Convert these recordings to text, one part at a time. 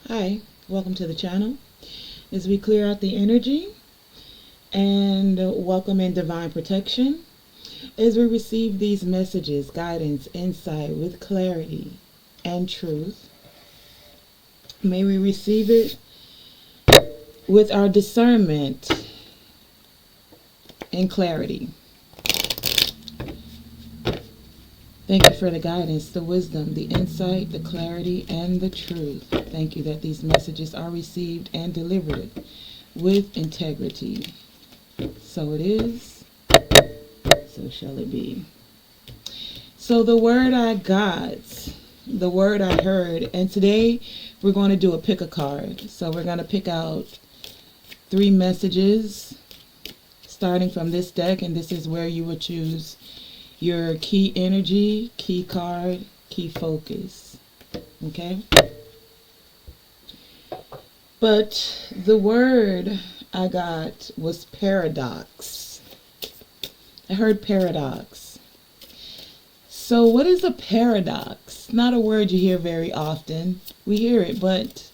Hi, welcome to the channel. As we clear out the energy and welcome in divine protection, as we receive these messages, guidance, insight with clarity and truth, may we receive it with our discernment and clarity. Thank you for the guidance, the wisdom, the insight, the clarity, and the truth. Thank you that these messages are received and delivered with integrity. So it is, so shall it be. So the word I got, the word I heard, and today we're going to do a pick a card. So we're going to pick out 3 messages starting from this deck, and this is where you will choose your key energy, key card, key focus. Okay? But the word I got was paradox. I heard paradox. So what is a paradox? Not a word you hear very often. We hear it, but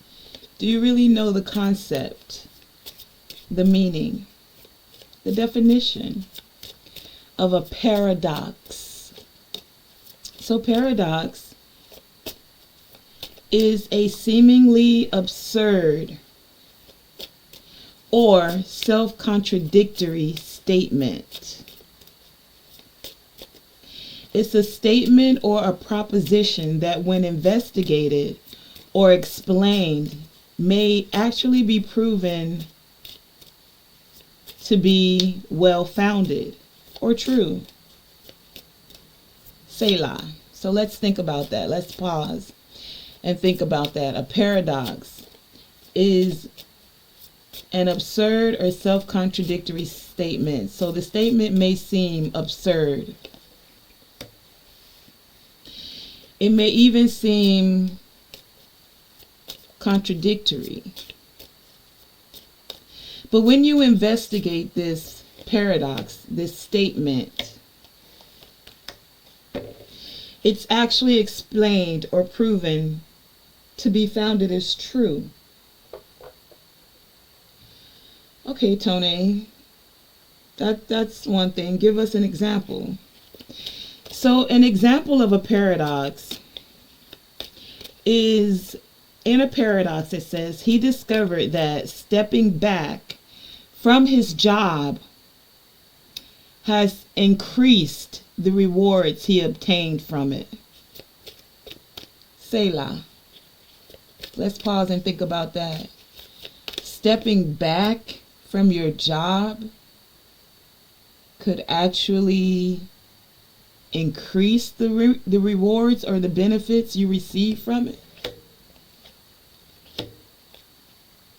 do you really know the concept, the meaning, the definition of a paradox? So paradox is a seemingly absurd or self-contradictory statement. It's a statement or a proposition that when investigated or explained may actually be proven to be well-founded or true. Selah. So let's think about that. Let's pause and think about that. A paradox is an absurd or self-contradictory statement. So the statement may seem absurd. It may even seem contradictory. But when you investigate this paradox, this statement, it's actually explained or proven to be founded as true. Okay, Tonae, that's one thing. Give us an example. So an example of a paradox is, in a paradox it says, he discovered that stepping back from his job has increased the rewards he obtained from it. Selah. Let's pause and think about that. Stepping back from your job could actually increase the rewards or the benefits you receive from it.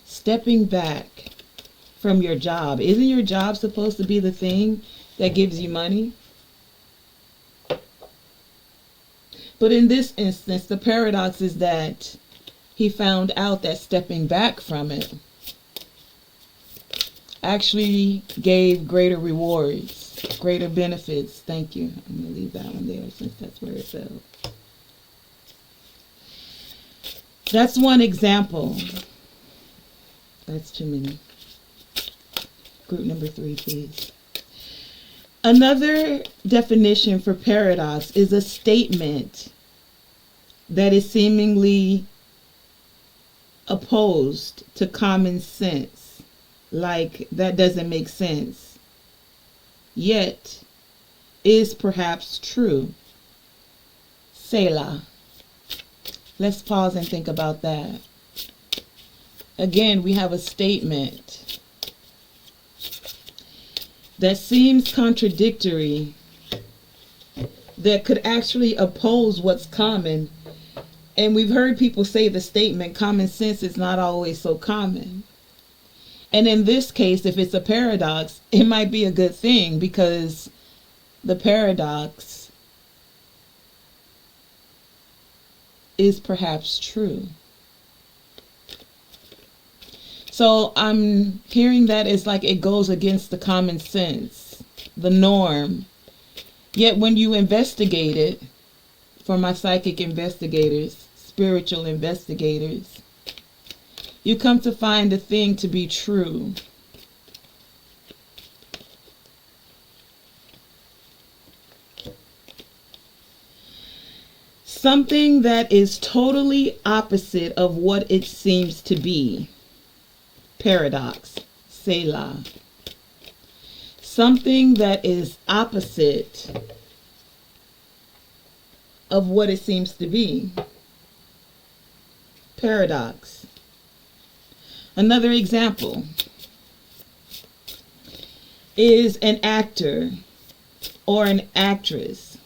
Stepping back from your job. Isn't your job supposed to be the thing that gives you money? But in this instance, the paradox is that he found out that stepping back from it actually gave greater rewards, greater benefits. Thank you. I'm going to leave that one there since that's where it fell. That's one example. That's too many. Group number 3, please. Another definition for paradox is a statement that is seemingly opposed to common sense. Like, that doesn't make sense, yet is perhaps true. Selah. Let's pause and think about that. Again, we have a statement that seems contradictory, that could actually oppose what's common. And we've heard people say the statement, common sense is not always so common. And in this case, if it's a paradox, it might be a good thing because the paradox is perhaps true. So I'm hearing that it's like it goes against the common sense, the norm. Yet when you investigate it, for my psychic investigators, spiritual investigators, You come to find a thing to be true. Something that is totally opposite of what it seems to be. Paradox. Selah. Something that is opposite of what it seems to be. Paradox. Another example is an actor or an actress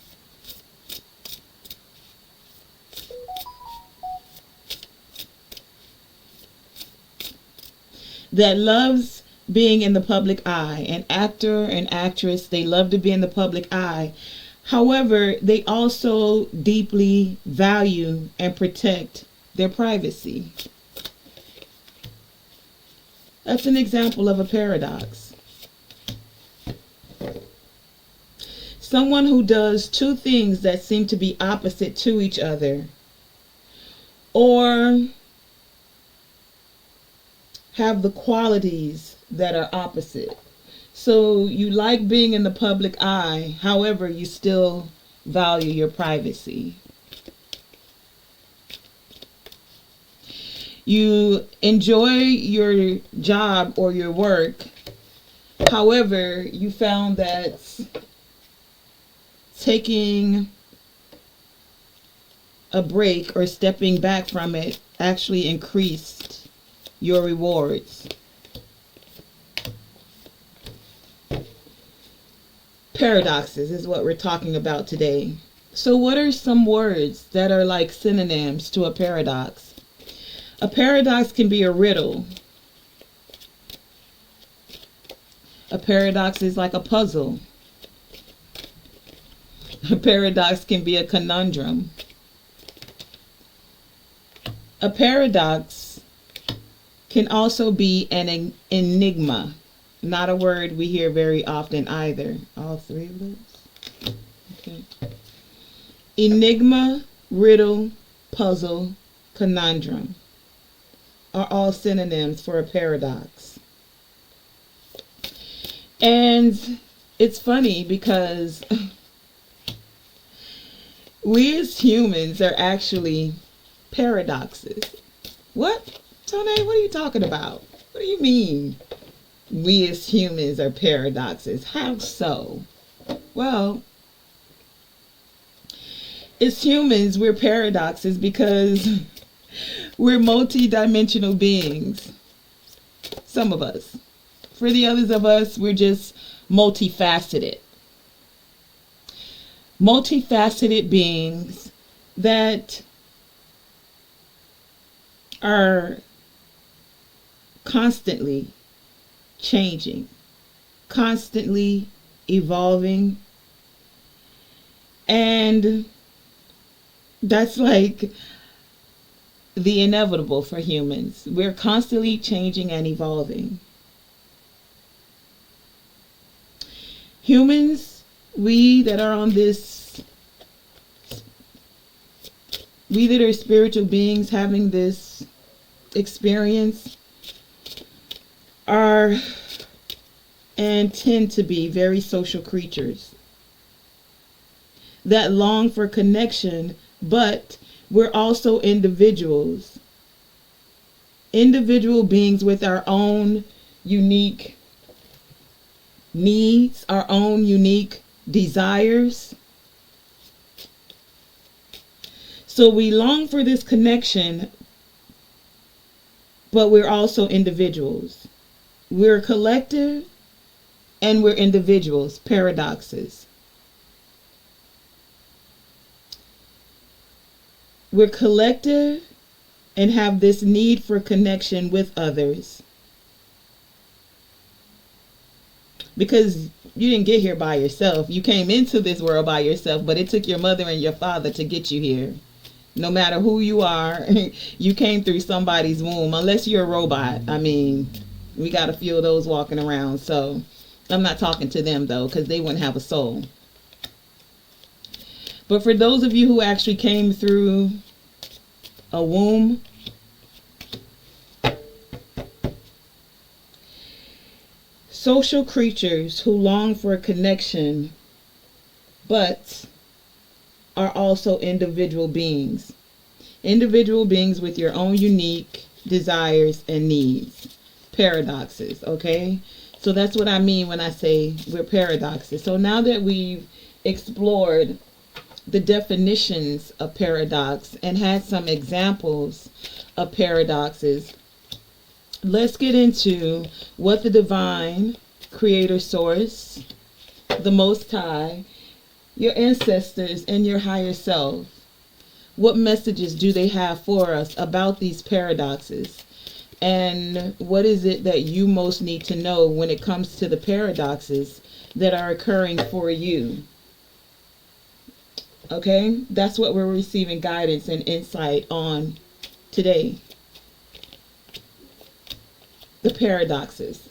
that loves being in the public eye. An actor, an actress, they love to be in the public eye. However, they also deeply value and protect their privacy. That's an example of a paradox. Someone who does two things that seem to be opposite to each other, or have the qualities that are opposite. So you like being in the public eye, however, you still value your privacy. You enjoy your job or your work, however, you found that taking a break or stepping back from it actually increased your rewards. Paradoxes is what we're talking about today. So what are some words that are like synonyms to a paradox? A paradox can be a riddle. A paradox is like a puzzle. A paradox can be a conundrum. A paradox can also be an enigma. Not a word we hear very often either. All three of those? Okay. Enigma, riddle, puzzle, conundrum are all synonyms for a paradox. And it's funny because we as humans are actually paradoxes. What? Tonae, what are you talking about? What do you mean we as humans are paradoxes? How so? Well, as humans, we're paradoxes because we're multi-dimensional beings. Some of us. For the others of us, we're just multifaceted. Multifaceted beings that are constantly changing, constantly evolving, and that's like the inevitable for humans. We're constantly changing and evolving. Humans, we that are on this, we that are spiritual beings having this experience are and tend to be very social creatures that long for connection, but we're also individuals. Individual beings with our own unique needs, our own unique desires. So we long for this connection, but we're also individuals. We're collective and we're individuals, paradoxes. We're collective and have this need for connection with others. Because you didn't get here by yourself. You came into this world by yourself, but it took your mother and your father to get you here. No matter who you are, you came through somebody's womb, unless you're a robot. I mean, we got a few of those walking around, so I'm not talking to them, though, because they wouldn't have a soul. But for those of you who actually came through a womb, social creatures who long for a connection, but are also individual beings. Individual beings with your own unique desires and needs. Paradoxes, okay? So that's what I mean when I say we're paradoxes. So now that we've explored the definitions of paradox and had some examples of paradoxes, let's get into what the divine creator source, the Most High, your ancestors, and your higher self, what messages do they have for us about these paradoxes? And what is it that you most need to know when it comes to the paradoxes that are occurring for you? Okay, that's what we're receiving guidance and insight on today. The paradoxes.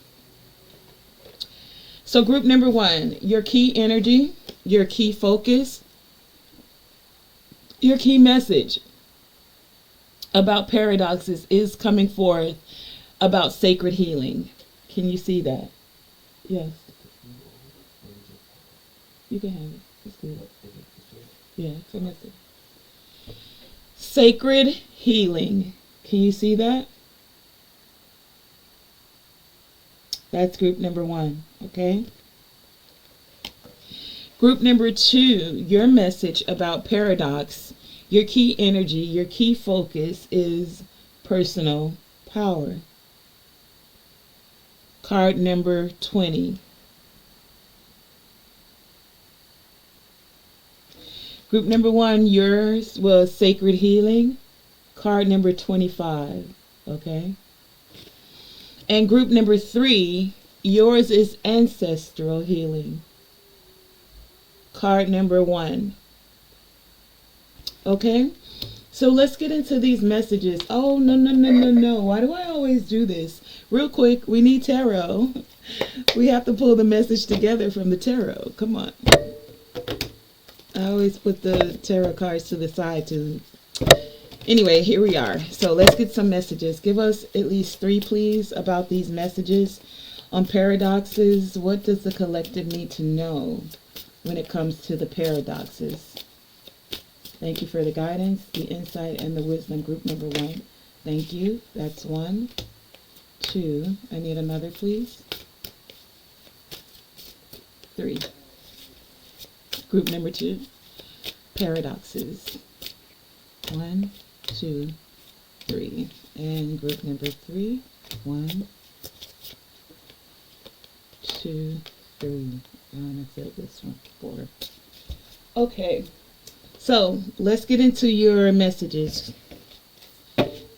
So group number 1, your key energy, your key focus, your key message about paradoxes is coming forth about sacred healing. Can you see that? Yes. You can have it. It's good. Yeah, it's a message. Sacred healing. Can you see that? That's group number 1, okay? Group number 2, your message about paradox, your key energy, your key focus is personal power. Card number 20. Group number 1, yours was sacred healing. Card number 25, okay? And group number 3, yours is ancestral healing. Card number 1. Okay? So let's get into these messages. Oh, no. Why do I always do this? Real quick, we need tarot. We have to pull the message together from the tarot. Come on. I always put the tarot cards to the side to... Anyway, here we are. So let's get some messages. Give us at least 3, please, about these messages on paradoxes. What does the collective need to know when it comes to the paradoxes? Thank you for the guidance, the insight, and the wisdom. Group number 1. Thank you. That's 1. 2. I need another, please. 3. Group number 2. Paradoxes. 1, 2, 3. And group number 3. 1, 2, 3. And I said this one, 4. Okay. So let's get into your messages.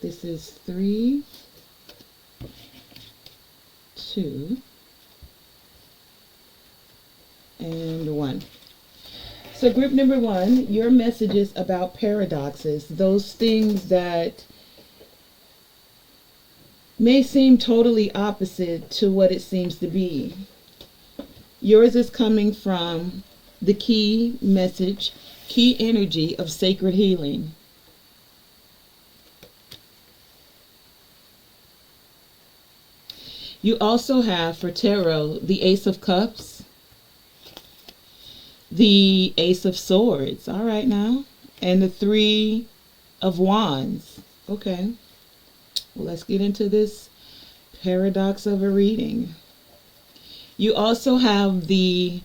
This is 3, 2, and 1. So group number 1, your messages about paradoxes, those things that may seem totally opposite to what it seems to be. Yours is coming from the key message, key energy of sacred healing. You also have for tarot the Ace of Cups, the Ace of Swords, all right now, and the 3 of Wands. Okay, well, let's get into this paradox of a reading. You also have the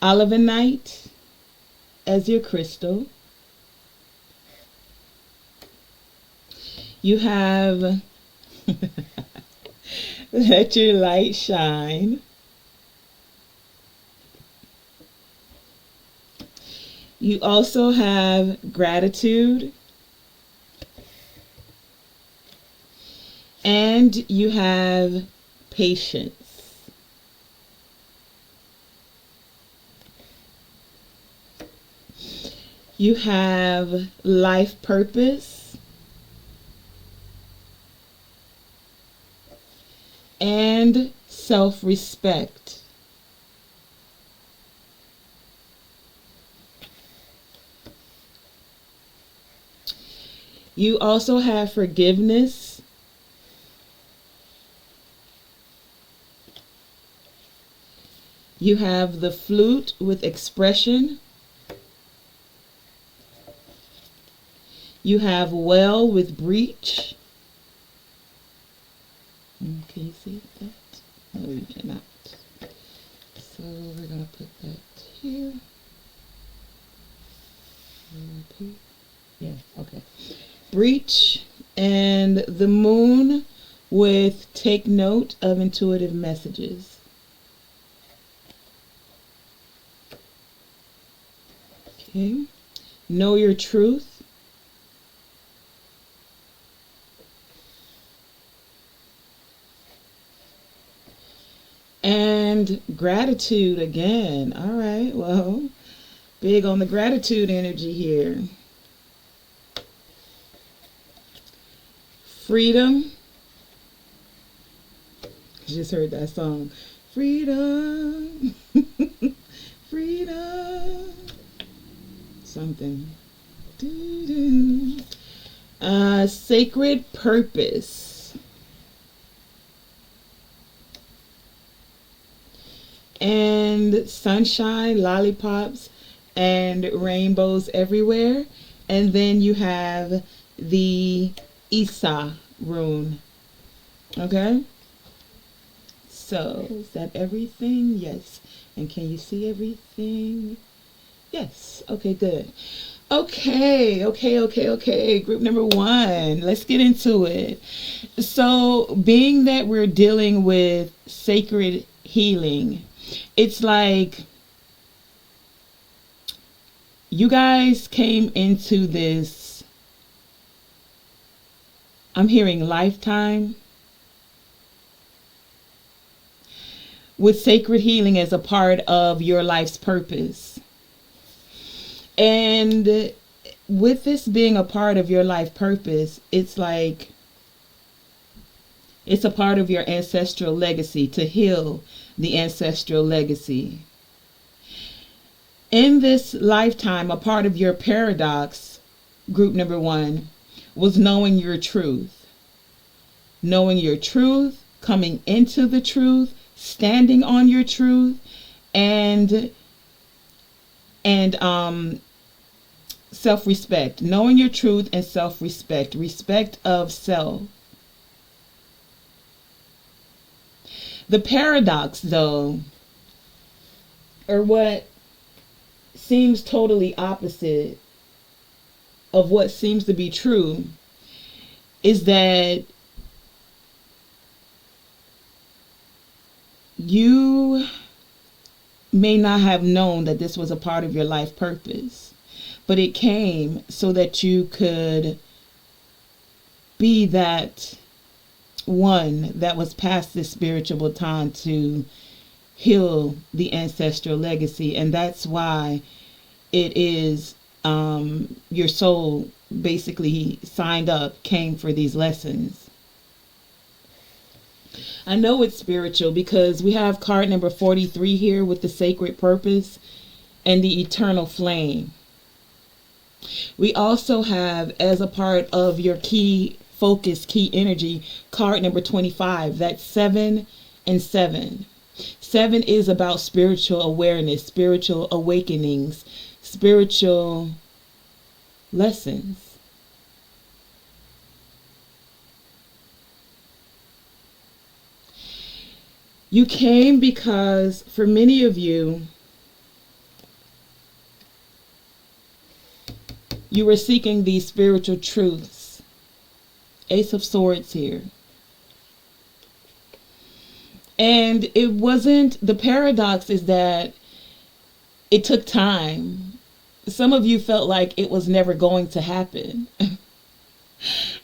Olivenite as your crystal. You have Let Your Light Shine. You also have Gratitude. And you have Patience. You have Life Purpose. And Self-Respect. You also have Forgiveness. You have the flute with expression. You have well with breach. Can you see that? No, you cannot. So we're going to put that here. Yeah, okay. Breach and the moon with take note of intuitive messages. Okay. Know your truth. And gratitude again. All right, well, big on the gratitude energy here. Freedom. Just heard that song. Freedom. Freedom. Something. Sacred purpose. And sunshine, lollipops, and rainbows everywhere. And then you have the Isa rune. Okay? So, is that everything? Yes. And can you see everything? Yes. Okay, good. Okay. Group number 1. Let's get into it. So, being that we're dealing with sacred healing, it's like you guys came into this, I'm hearing lifetime, with sacred healing as a part of your life's purpose. And with this being a part of your life purpose, it's like it's a part of your ancestral legacy to heal the ancestral legacy. In this lifetime, a part of your paradox, group number 1, was knowing your truth. Knowing your truth, coming into the truth, standing on your truth, and self-respect. Knowing your truth and self-respect. Respect of self. The paradox, though, or what seems totally opposite of what seems to be true, is that you may not have known that this was a part of your life purpose, but it came so that you could be that one that was past this spiritual baton to heal the ancestral legacy. And that's why it is your soul basically signed up, came for these lessons. I know it's spiritual because we have card number 43 here with the sacred purpose and the eternal flame. We also have, as a part of your key focus, key energy, card number 25. That's 7 and 7. 7 is about spiritual awareness, spiritual awakenings, spiritual lessons. You came because for many of you, you were seeking these spiritual truths. Ace of Swords here. And it wasn't, the paradox is that it took time. Some of you felt like it was never going to happen.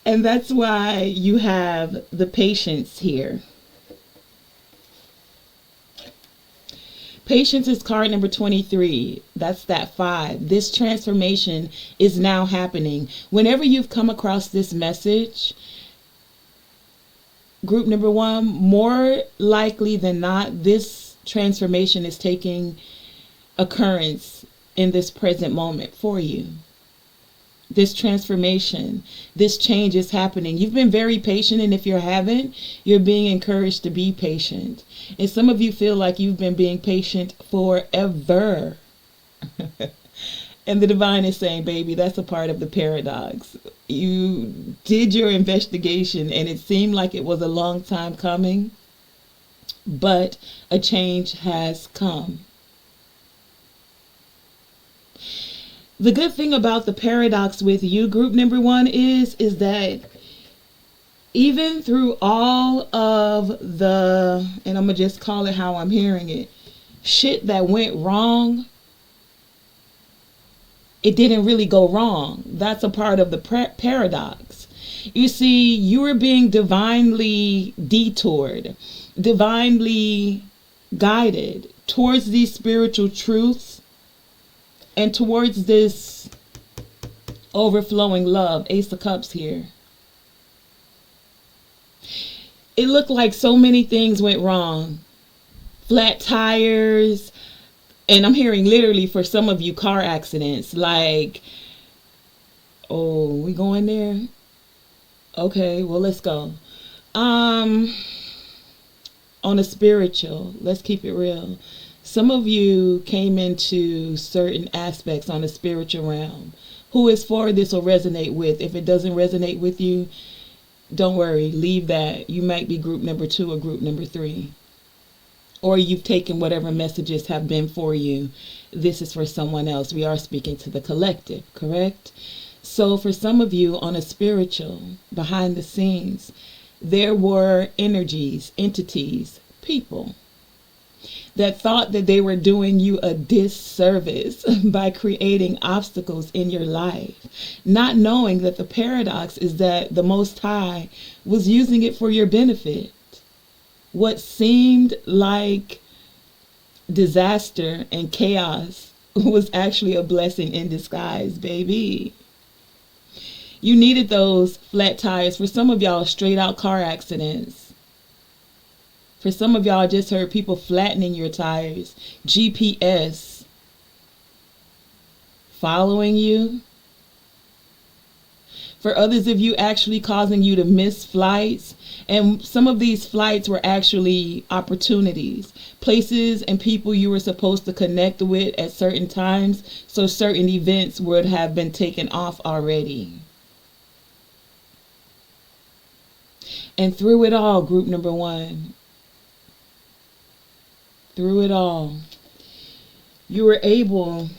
And that's why you have the patience here. Patience is card number 23. That's that 5. This transformation is now happening. Whenever you've come across this message, group number 1, more likely than not, this transformation is taking occurrence in this present moment for you. This transformation, this change is happening. You've been very patient, and if you haven't, you're being encouraged to be patient. And some of you feel like you've been being patient forever. And the divine is saying, baby, that's a part of the paradox. You did your investigation and it seemed like it was a long time coming, but a change has come. The good thing about the paradox with you, group number one, is that even through all of the, and I'm going to just call it how I'm hearing it, shit that went wrong, it didn't really go wrong. That's a part of the paradox. You see, you were being divinely detoured, divinely guided towards these spiritual truths and towards this overflowing love. Ace of Cups here. It looked like so many things went wrong. Flat tires. And I'm hearing literally for some of you car accidents. Like, oh, we going there? Okay, well, let's go. On a spiritual, let's keep it real. Some of you came into certain aspects on the spiritual realm. Who is for this will resonate with. If it doesn't resonate with you, don't worry, leave that. You might be group number 2 or group number 3. Or you've taken whatever messages have been for you. This is for someone else. We are speaking to the collective, correct? So for some of you on a spiritual, behind the scenes, there were energies, entities, people that thought that they were doing you a disservice by creating obstacles in your life, not knowing that the paradox is that the Most High was using it for your benefit. What seemed like disaster and chaos was actually a blessing in disguise, baby. You needed those flat tires. For some of y'all, straight out car accidents. For some of y'all, I just heard people flattening your tires. GPS following you. For others of you, actually causing you to miss flights. And some of these flights were actually opportunities, places and people you were supposed to connect with at certain times, so certain events would have been taken off already. And through it all, group number 1, through it all, you were able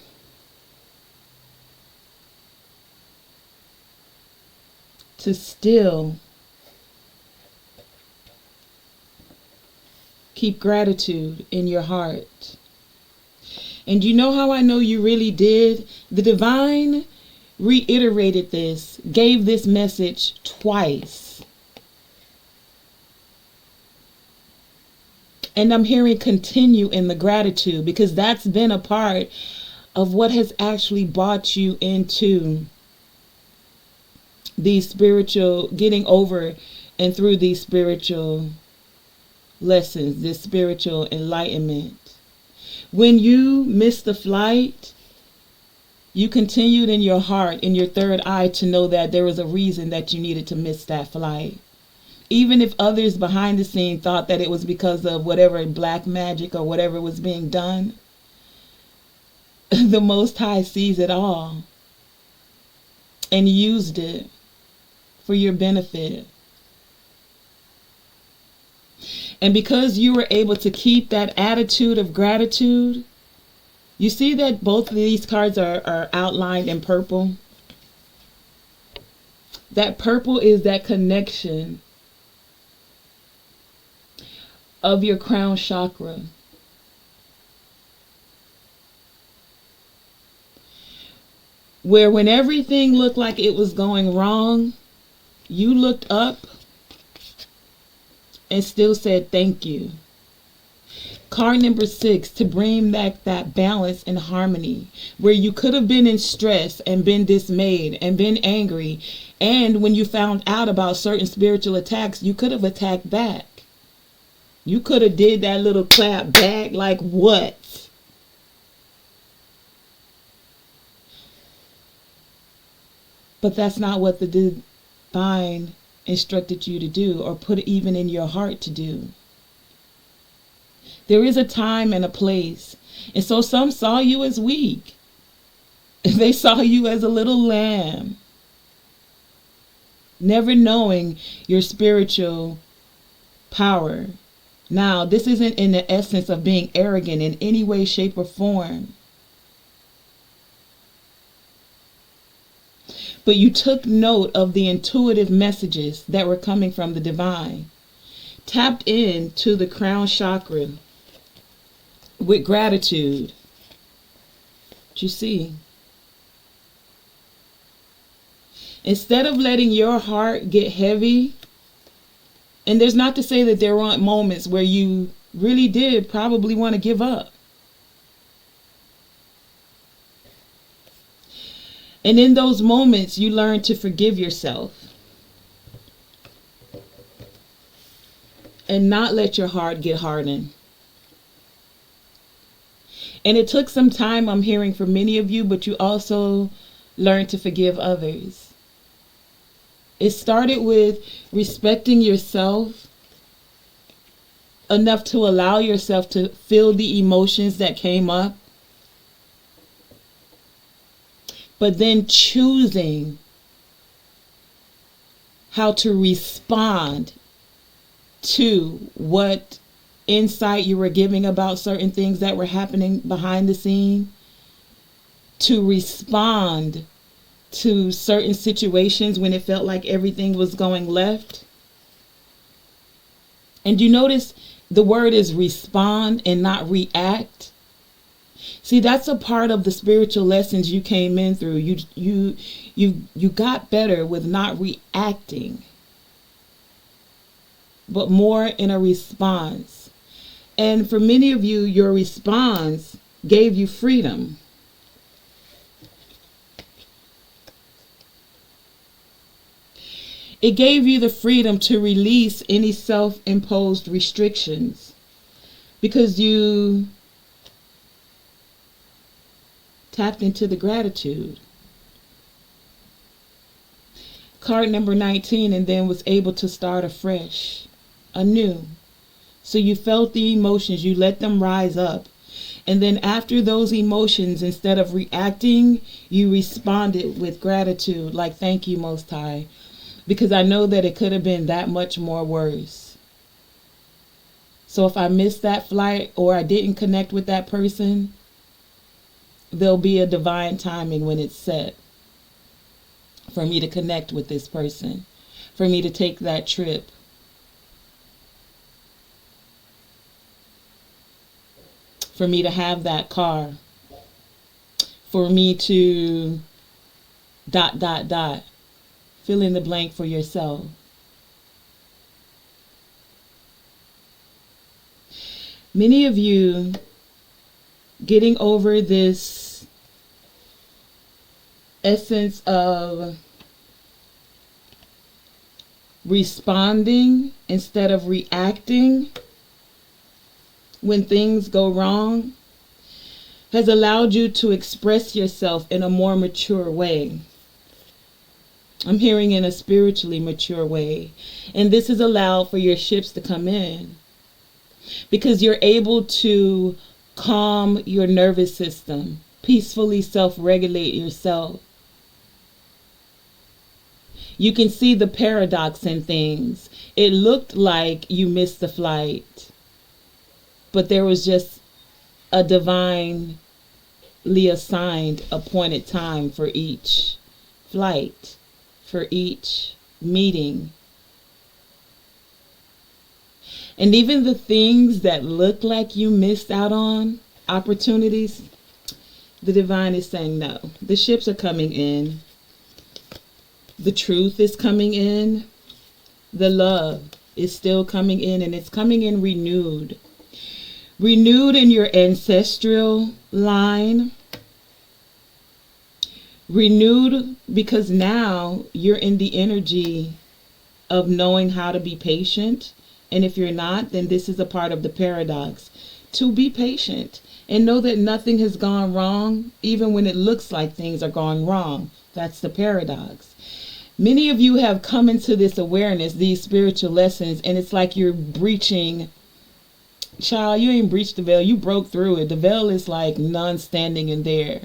to still keep gratitude in your heart. And you know how I know you really did? The divine reiterated this, gave this message twice. And I'm hearing continue in the gratitude, because that's been a part of what has actually brought you into these spiritual, getting over and through these spiritual lessons, this spiritual enlightenment. When you missed the flight, you continued in your heart, in your third eye, to know that there was a reason that you needed to miss that flight. Even if others behind the scene thought that it was because of whatever black magic or whatever was being done, the Most High sees it all and used it for your benefit. And because you were able to keep that attitude of gratitude, you see that both of these cards are outlined in purple. That purple is that connection of your crown chakra. Where when everything looked like it was going wrong, you looked up and still said thank you. Card number 6, to bring back that balance and harmony, where you could have been in stress and been dismayed and been angry. And when you found out about certain spiritual attacks, you could have attacked back. You could have did that little clap back, like what? But that's not what the divine instructed you to do, or put it even in your heart to do. There is a time and a place. And so some saw you as weak. They saw you as a little lamb, never knowing your spiritual power. Now, this isn't in the essence of being arrogant in any way, shape, or form. But you took note of the intuitive messages that were coming from the divine. Tapped into the crown chakra with gratitude. You see? Instead of letting your heart get heavy, and there's not to say that there aren't moments where you really did probably want to give up. And in those moments, you learn to forgive yourself and not let your heart get hardened. And it took some time, I'm hearing from many of you, but you also learned to forgive others. It started with respecting yourself enough to allow yourself to feel the emotions that came up, but then choosing how to respond to what insight you were giving about certain things that were happening behind the scene, to respond to certain situations when it felt like everything was going left. And you notice the word is respond and not react. See, that's a part of the spiritual lessons you came in through. You got better with not reacting, but more in a response. And for many of you, your response gave you freedom. It gave you the freedom to release any self-imposed restrictions because you tapped into the gratitude. Card number 19, and then was able to start afresh, anew. So you felt the emotions, you let them rise up. And then after those emotions, instead of reacting, you responded with gratitude, like, thank you, Most High. Because I know that it could have been that much more worse. So if I missed that flight or I didn't connect with that person, there'll be a divine timing when it's set for me to connect with this person, for me to take that trip. For me to have that car. For me to ... Fill in the blank for yourself. Many of you getting over this essence of responding instead of reacting when things go wrong has allowed you to express yourself in a more mature way. I'm hearing in a spiritually mature way. And this has allowed for your ships to come in. Because you're able to calm your nervous system, peacefully self-regulate yourself. You can see the paradox in things. It looked like you missed the flight, but there was just a divinely assigned appointed time for each flight, for each meeting. And even the things that look like you missed out on, opportunities, the divine is saying no. The ships are coming in. The truth is coming in. The love is still coming in, and it's coming in renewed. Renewed in your ancestral line. Renewed because now you're in the energy of knowing how to be patient. And if you're not, then this is a part of the paradox. To be patient and know that nothing has gone wrong, even when it looks like things are going wrong. That's the paradox. Many of you have come into this awareness, these spiritual lessons, and it's like you're breaching. Child, you ain't breached the veil. You broke through it. The veil is like non-standing in there.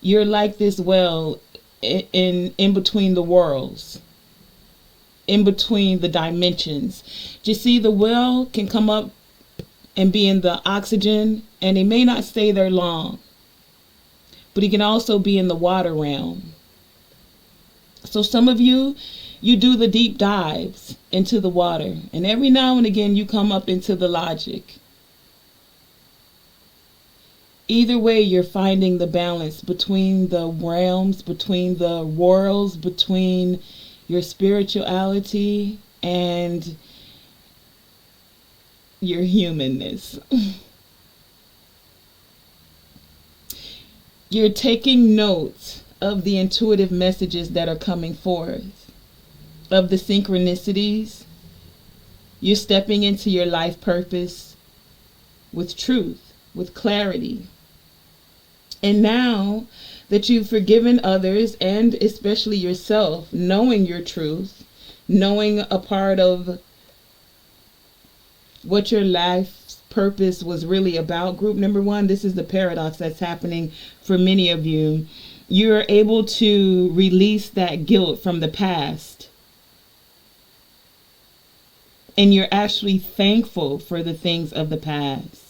You're like this well in between the worlds, in between the dimensions. Do you see the well can come up and be in the oxygen, and it may not stay there long, but it can also be in the water realm. So some of you, you do the deep dives into the water, and every now and again you come up into the logic. Either way, you're finding the balance between the realms, between the worlds, between your spirituality and your humanness. You're taking note of the intuitive messages that are coming forth, of the synchronicities. You're stepping into your life purpose with truth, with clarity. And now that you've forgiven others and especially yourself, knowing your truth, knowing a part of what your life's purpose was really about, group number one, this is the paradox that's happening for many of you. You're able to release that guilt from the past. And you're actually thankful for the things of the past.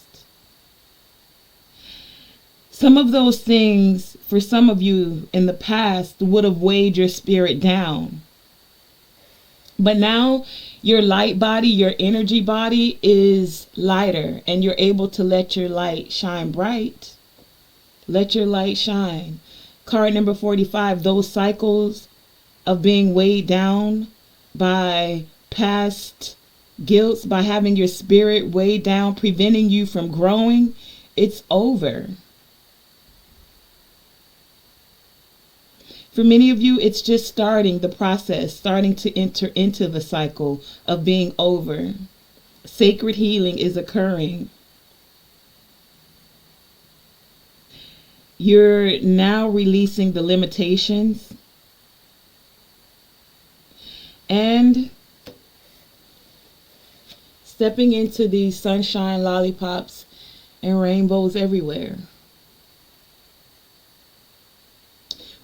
Some of those things, for some of you in the past, would have weighed your spirit down. But now your light body, your energy body is lighter, and you're able to let your light shine bright. Let your light shine. Card number 45, those cycles of being weighed down by past guilt, by having your spirit weighed down, preventing you from growing, it's over. For many of you, it's just starting the process, starting to enter into the cycle of being over. Sacred healing is occurring. You're now releasing the limitations and stepping into these sunshine, lollipops, and rainbows everywhere,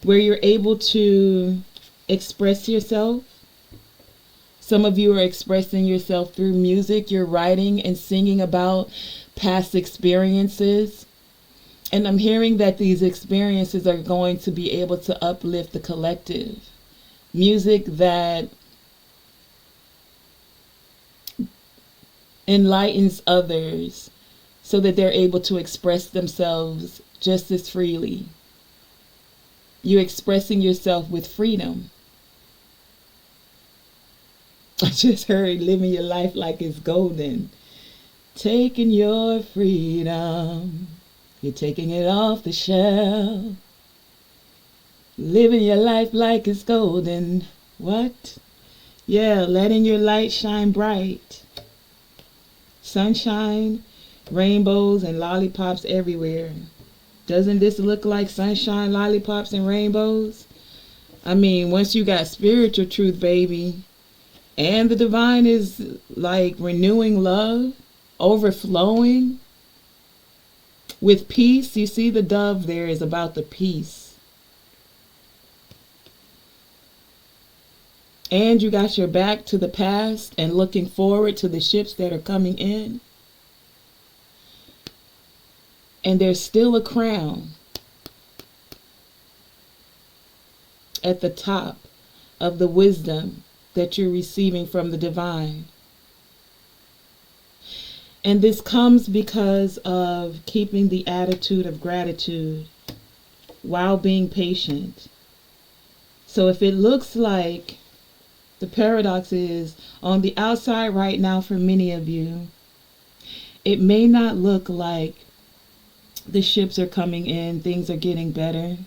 where you're able to express yourself. Some of you are expressing yourself through music. You're writing and singing about past experiences. And I'm hearing that these experiences are going to be able to uplift the collective. Music that enlightens others so that they're able to express themselves just as freely. You're expressing yourself with freedom. I just heard living your life like it's golden. Taking your freedom. You're taking it off the shelf. Living your life like it's golden. What? Yeah, letting your light shine bright. Sunshine, rainbows, and lollipops everywhere. Doesn't this look like sunshine, lollipops, and rainbows? I mean, once you got spiritual truth, baby, and the divine is like renewing love, overflowing with peace. You see the dove there is about the peace. And you got your back to the past and looking forward to the ships that are coming in. And there's still a crown at the top of the wisdom that you're receiving from the divine. And this comes because of keeping the attitude of gratitude while being patient. So if it looks like the paradox is on the outside right now for many of you, it may not look like the ships are coming in, things are getting better.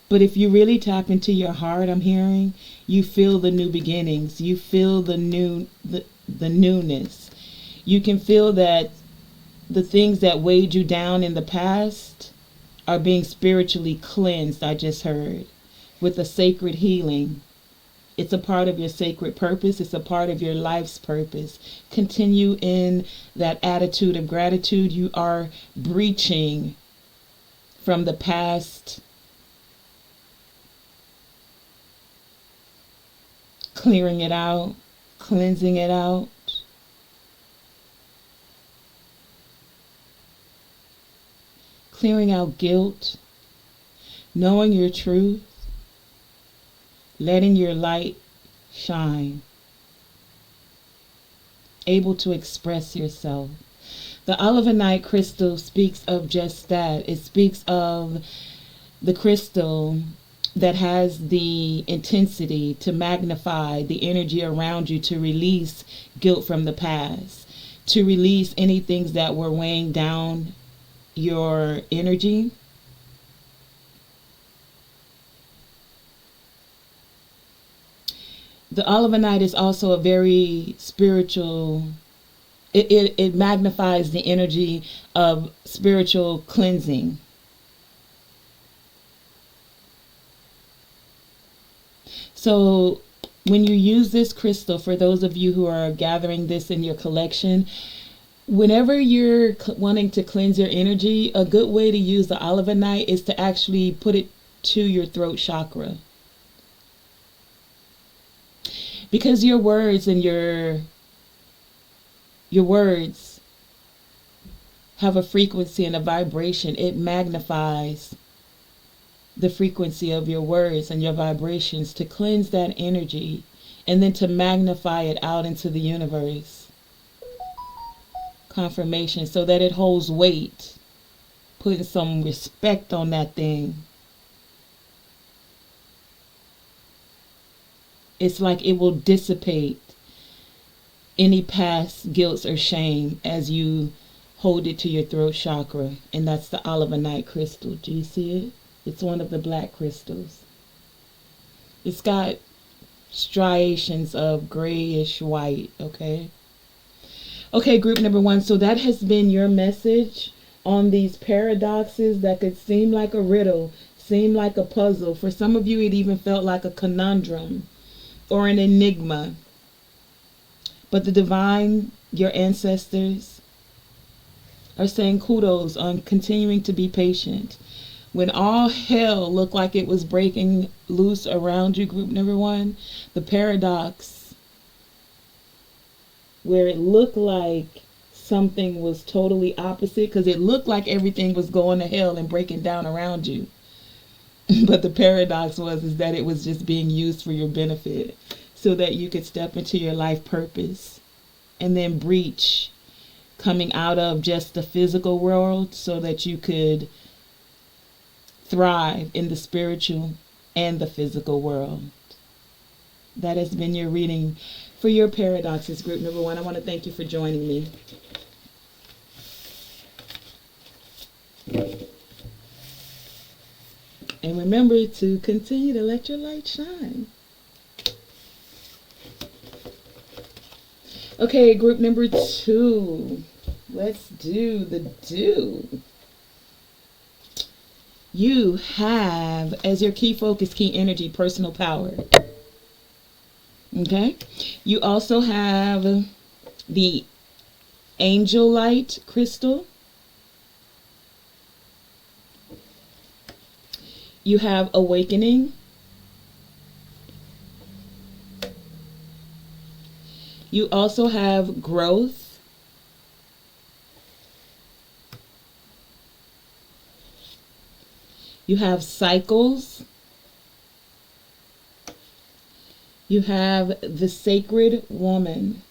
But if you really tap into your heart, I'm hearing, you feel the new beginnings. You feel the newness. You can feel that the things that weighed you down in the past are being spiritually cleansed, I just heard. with a sacred healing. It's a part of your sacred purpose. It's a part of your life's purpose. Continue in that attitude of gratitude. You are breaching from the past, clearing it out, cleansing it out. Clearing out guilt, knowing your truth, letting your light shine, able to express yourself. The Olivenite crystal speaks of just that. It speaks of the crystal that has the intensity to magnify the energy around you, to release guilt from the past, to release any things that were weighing down your energy. The Olivenite is also a very spiritual, it magnifies the energy of spiritual cleansing. So when you use this crystal, for those of you who are gathering this in your collection, whenever you're wanting to cleanse your energy, a good way to use the Olivenite is to actually put it to your throat chakra. Because your words and your words have a frequency and a vibration. It magnifies the frequency of your words and your vibrations to cleanse that energy and then to magnify it out into the universe. Confirmation, so that it holds weight, putting some respect on that thing. It's like it will dissipate any past guilt or shame as you hold it to your throat chakra. And that's the Olivenite crystal. Do you see it? It's one of the black crystals. It's got striations of grayish white, okay? Okay, group number 1. So that has been your message on these paradoxes that could seem like a riddle, seem like a puzzle. For some of you, it even felt like a conundrum or an enigma. But the divine, your ancestors, are saying kudos on continuing to be patient. When all hell looked like it was breaking loose around you, group number 1, the paradox, where it looked like something was totally opposite, because it looked like everything was going to hell and breaking down around you. But the paradox is that it was just being used for your benefit, so that you could step into your life purpose and then breach, coming out of just the physical world so that you could thrive in the spiritual and the physical world. That has been your reading for your paradoxes, group number 1. I want to thank you for joining me. And remember to continue to let your light shine. Okay, group number 2. Let's do the do. You have, as your key focus, key energy, personal power. Okay? You also have the angel light crystal. You have awakening. You also have growth. You have cycles. You have the sacred woman.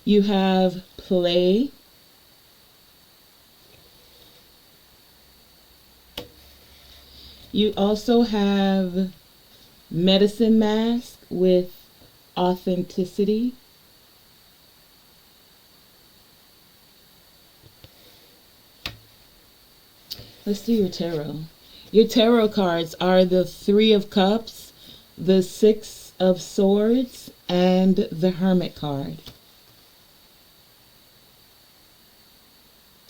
You have play. You also have medicine mask with authenticity. Let's do your tarot. Your tarot cards are the 3 of Cups, the 6 of Swords, and the Hermit card.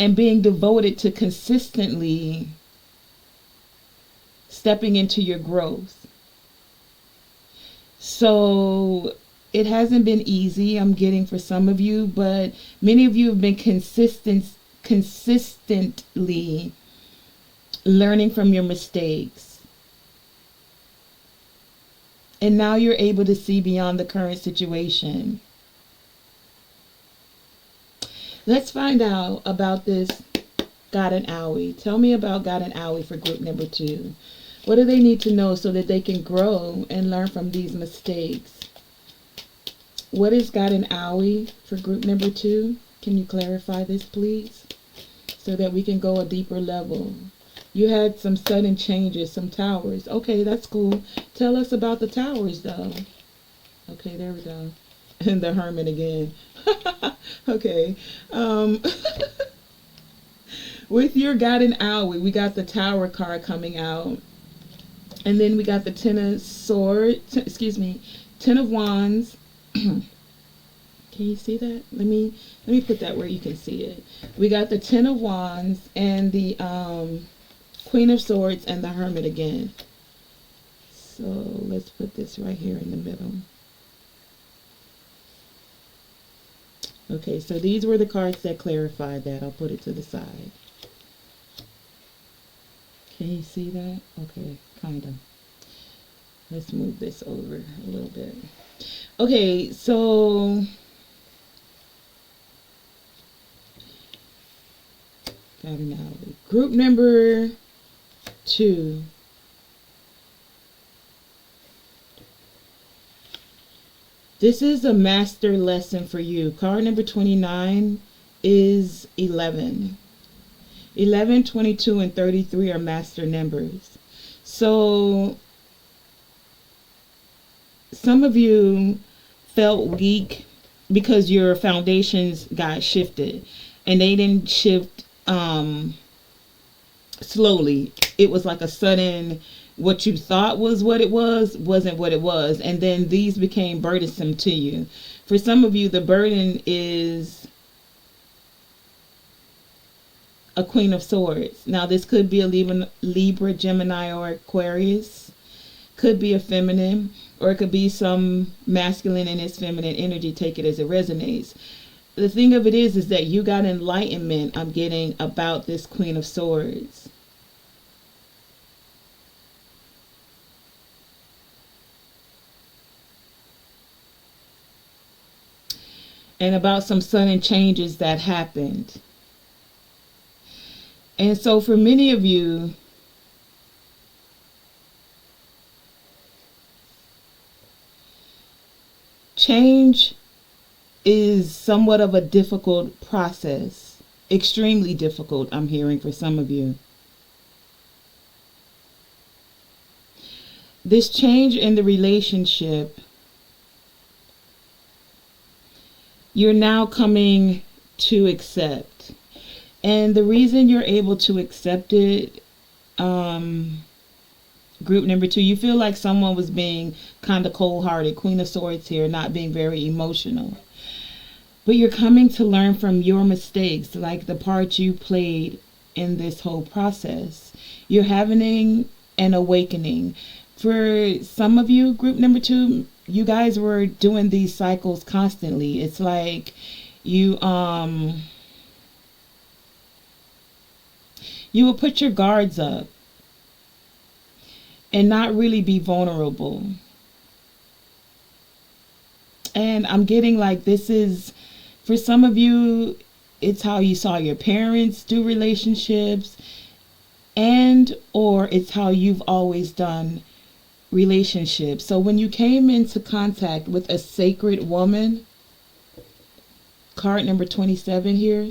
and being devoted to consistently stepping into your growth. So it hasn't been easy, I'm getting, for some of you, but many of you have been consistently learning from your mistakes. And now you're able to see beyond the current situation. Let's find out about this God and Owie. Tell me about God and Owie for group number 2. What do they need to know so that they can grow and learn from these mistakes? What is God and Owie for group number 2? Can you clarify this, please? So that we can go a deeper level. You had some sudden changes, some towers. Okay, that's cool. Tell us about the towers, though. Okay, there we go. And the hermit again. Okay. With your God and Owie, we got the Tower card coming out. And then we got the Ten of Swords. Ten of Wands. Can you see that? Let me put that where you can see it. We got the Ten of Wands and the Queen of Swords and the Hermit again. So let's put this right here in the middle. Okay, so these were the cards that clarified that. I'll put it to the side. Can you see that? Okay, kind of. Let's move this over a little bit. Okay, so got an Owie. Group number 2. This is a master lesson for you. Card number 29 is 11. 11, 22, and 33 are master numbers. So some of you felt weak because your foundations got shifted, and they didn't shift slowly. It was like a sudden, what you thought was what it was wasn't what it was, and then these became burdensome to you. For some of you, the burden is a Queen of Swords. Now this could be a Libra, Gemini, or Aquarius. Could be a feminine, or it could be some masculine and its feminine energy. Take it as it resonates. The thing of it is that you got enlightenment, I'm getting, about this Queen of Swords. And about some sudden changes that happened. And so for many of you, change is somewhat of a difficult process. Extremely difficult, I'm hearing, for some of you. This change in the relationship, you're now coming to accept. And the reason you're able to accept it, group number 2, you feel like someone was being kind of cold-hearted. Queen of Swords here, not being very emotional. But you're coming to learn from your mistakes, like the part you played in this whole process. You're having an awakening. For some of you, group number 2, you guys were doing these cycles constantly. It's like you would put your guards up and not really be vulnerable. And I'm getting like this is, for some of you, it's how you saw your parents do relationships, and or it's how you've always done relationships. So when you came into contact with a sacred woman, card number 27 here,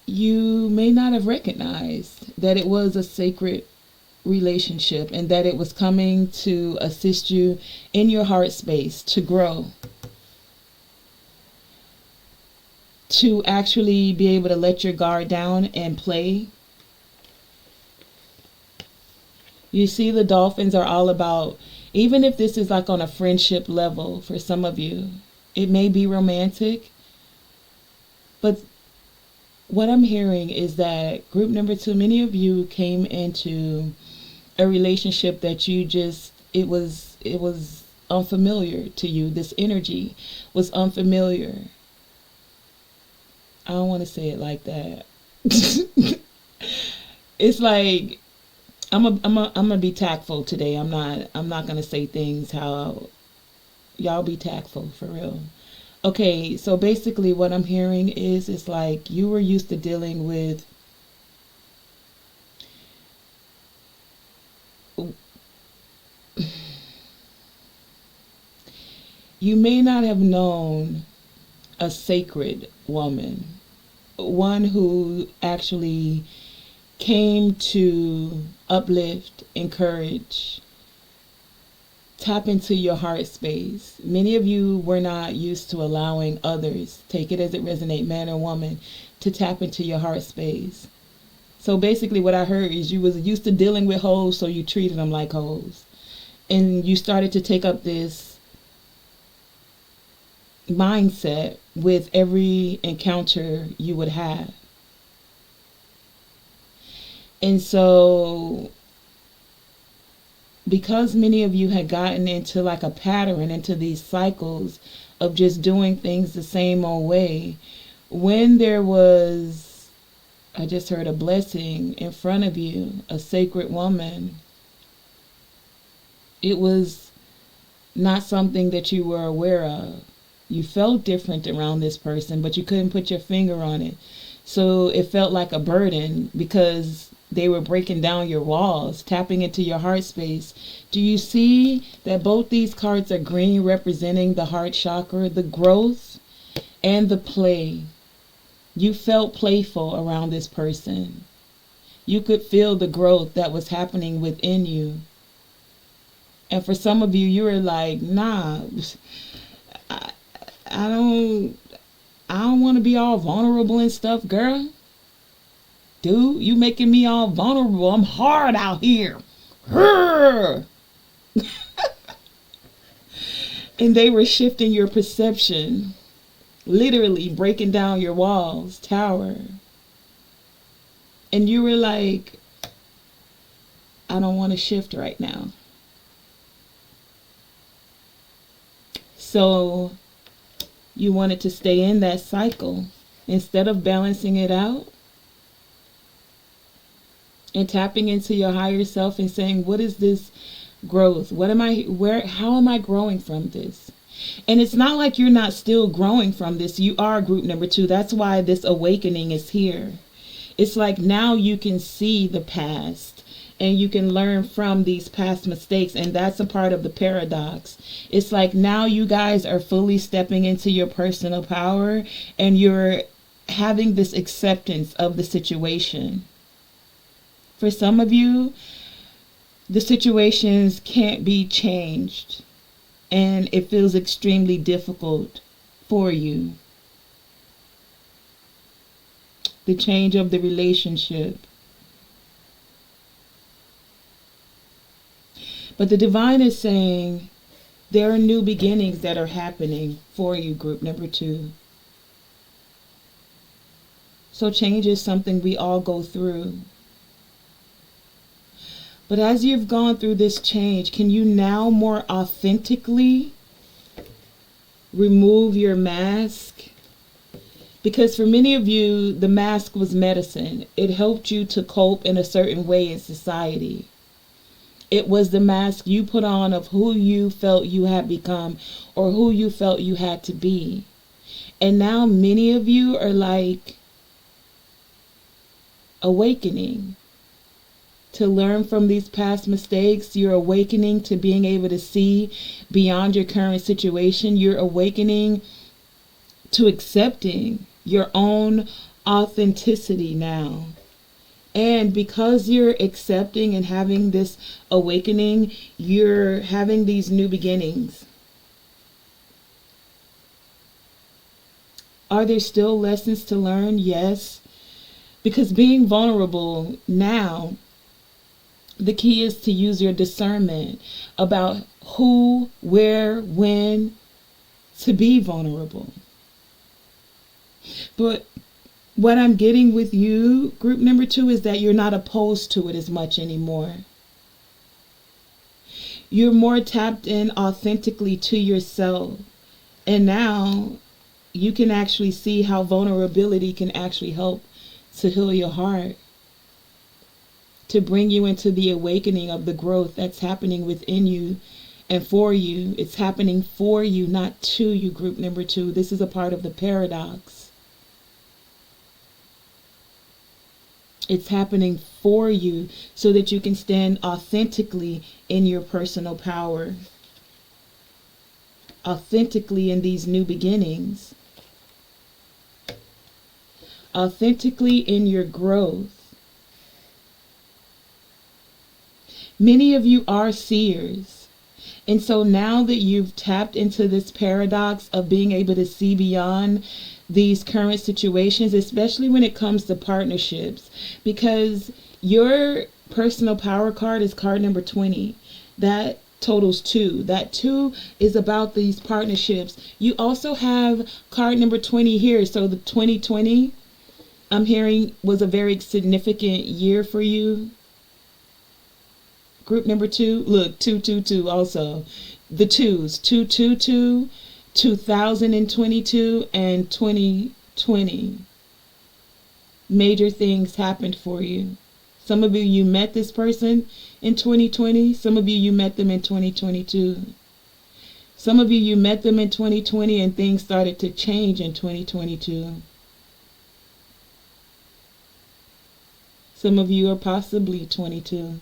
you may not have recognized that it was a sacred relationship and that it was coming to assist you in your heart space to grow, to actually be able to let your guard down and play. You see, the dolphins are all about, even if this is like on a friendship level for some of you, it may be romantic, But what I'm hearing is that group number 2, many of you came into a relationship that you just, it was unfamiliar to you. This energy was unfamiliar. I don't want to say it like that. It's like I'm gonna be tactful today. I'm not gonna say things how y'all be tactful for real. Okay, so basically what I'm hearing is it's like you were used to dealing with you may not have known a sacred woman, one who actually came to uplift, encourage, tap into your heart space. Many of you were not used to allowing others, take it as it resonates, man or woman, to tap into your heart space. So basically what I heard is you was used to dealing with hoes, so you treated them like hoes. And you started to take up this mindset with every encounter you would have. And so because many of you had gotten into like a pattern, into these cycles of just doing things the same old way, when there was, I just heard a blessing in front of you, a sacred woman, it was not something that you were aware of. You felt different around this person, but you couldn't put your finger on it. So it felt like a burden because they were breaking down your walls, tapping into your heart space. Do you see that both these cards are green, representing the heart chakra, the growth and the play? You felt playful around this person. You could feel the growth that was happening within you. And for some of you, you were like, nah, I, I don't want to be all vulnerable and stuff, girl. Dude, you making me all vulnerable. I'm hard out here. And they were shifting your perception, literally breaking down your walls, tower. And you were like, I don't want to shift right now. So you wanted to stay in that cycle instead of balancing it out and tapping into your higher self and saying, what is this growth? How am I growing from this? And it's not like you're not still growing from this. You are group number 2. That's why this awakening is here. It's like now you can see the past and you can learn from these past mistakes. And that's a part of the paradox. It's like now you guys are fully stepping into your personal power and you're having this acceptance of the situation. For some of you, the situations can't be changed and it feels extremely difficult for you. The change of the relationship. But the divine is saying there are new beginnings that are happening for you, group number 2. So change is something we all go through. But as you've gone through this change, can you now more authentically remove your mask? Because for many of you, the mask was medicine. It helped you to cope in a certain way in society. It was the mask you put on of who you felt you had become or who you felt you had to be. And now many of you are like awakening to learn from these past mistakes. You're awakening to being able to see beyond your current situation. You're awakening to accepting your own authenticity now. And because you're accepting and having this awakening, you're having these new beginnings. Are there still lessons to learn? Yes. Because being vulnerable now, the key is to use your discernment about who, where, when to be vulnerable. But What I'm getting with you, group number 2, is that you're not opposed to it as much anymore. You're more tapped in authentically to yourself. And now you can actually see how vulnerability can actually help to heal your heart, to bring you into the awakening of the growth that's happening within you and for you. It's happening for you, not to you, group number 2. This is a part of the paradox. It's happening for you so that you can stand authentically in your personal power, authentically in these new beginnings, authentically in your growth. Many of you are seers. And so now that you've tapped into this paradox of being able to see beyond these current situations, especially when it comes to partnerships, because your personal power card is card number 20. That totals 2. That 2 is about these partnerships. You also have card number 20 here. So the 2020, I'm hearing, was a very significant year for you. Group number 2, look, 222 also. The 2s, 222, 2022, and 2020. Major things happened for you. Some of you met this person in 2020. Some of you met them in 2022. Some of you met them in 2020 and things started to change in 2022. Some of you are possibly 22.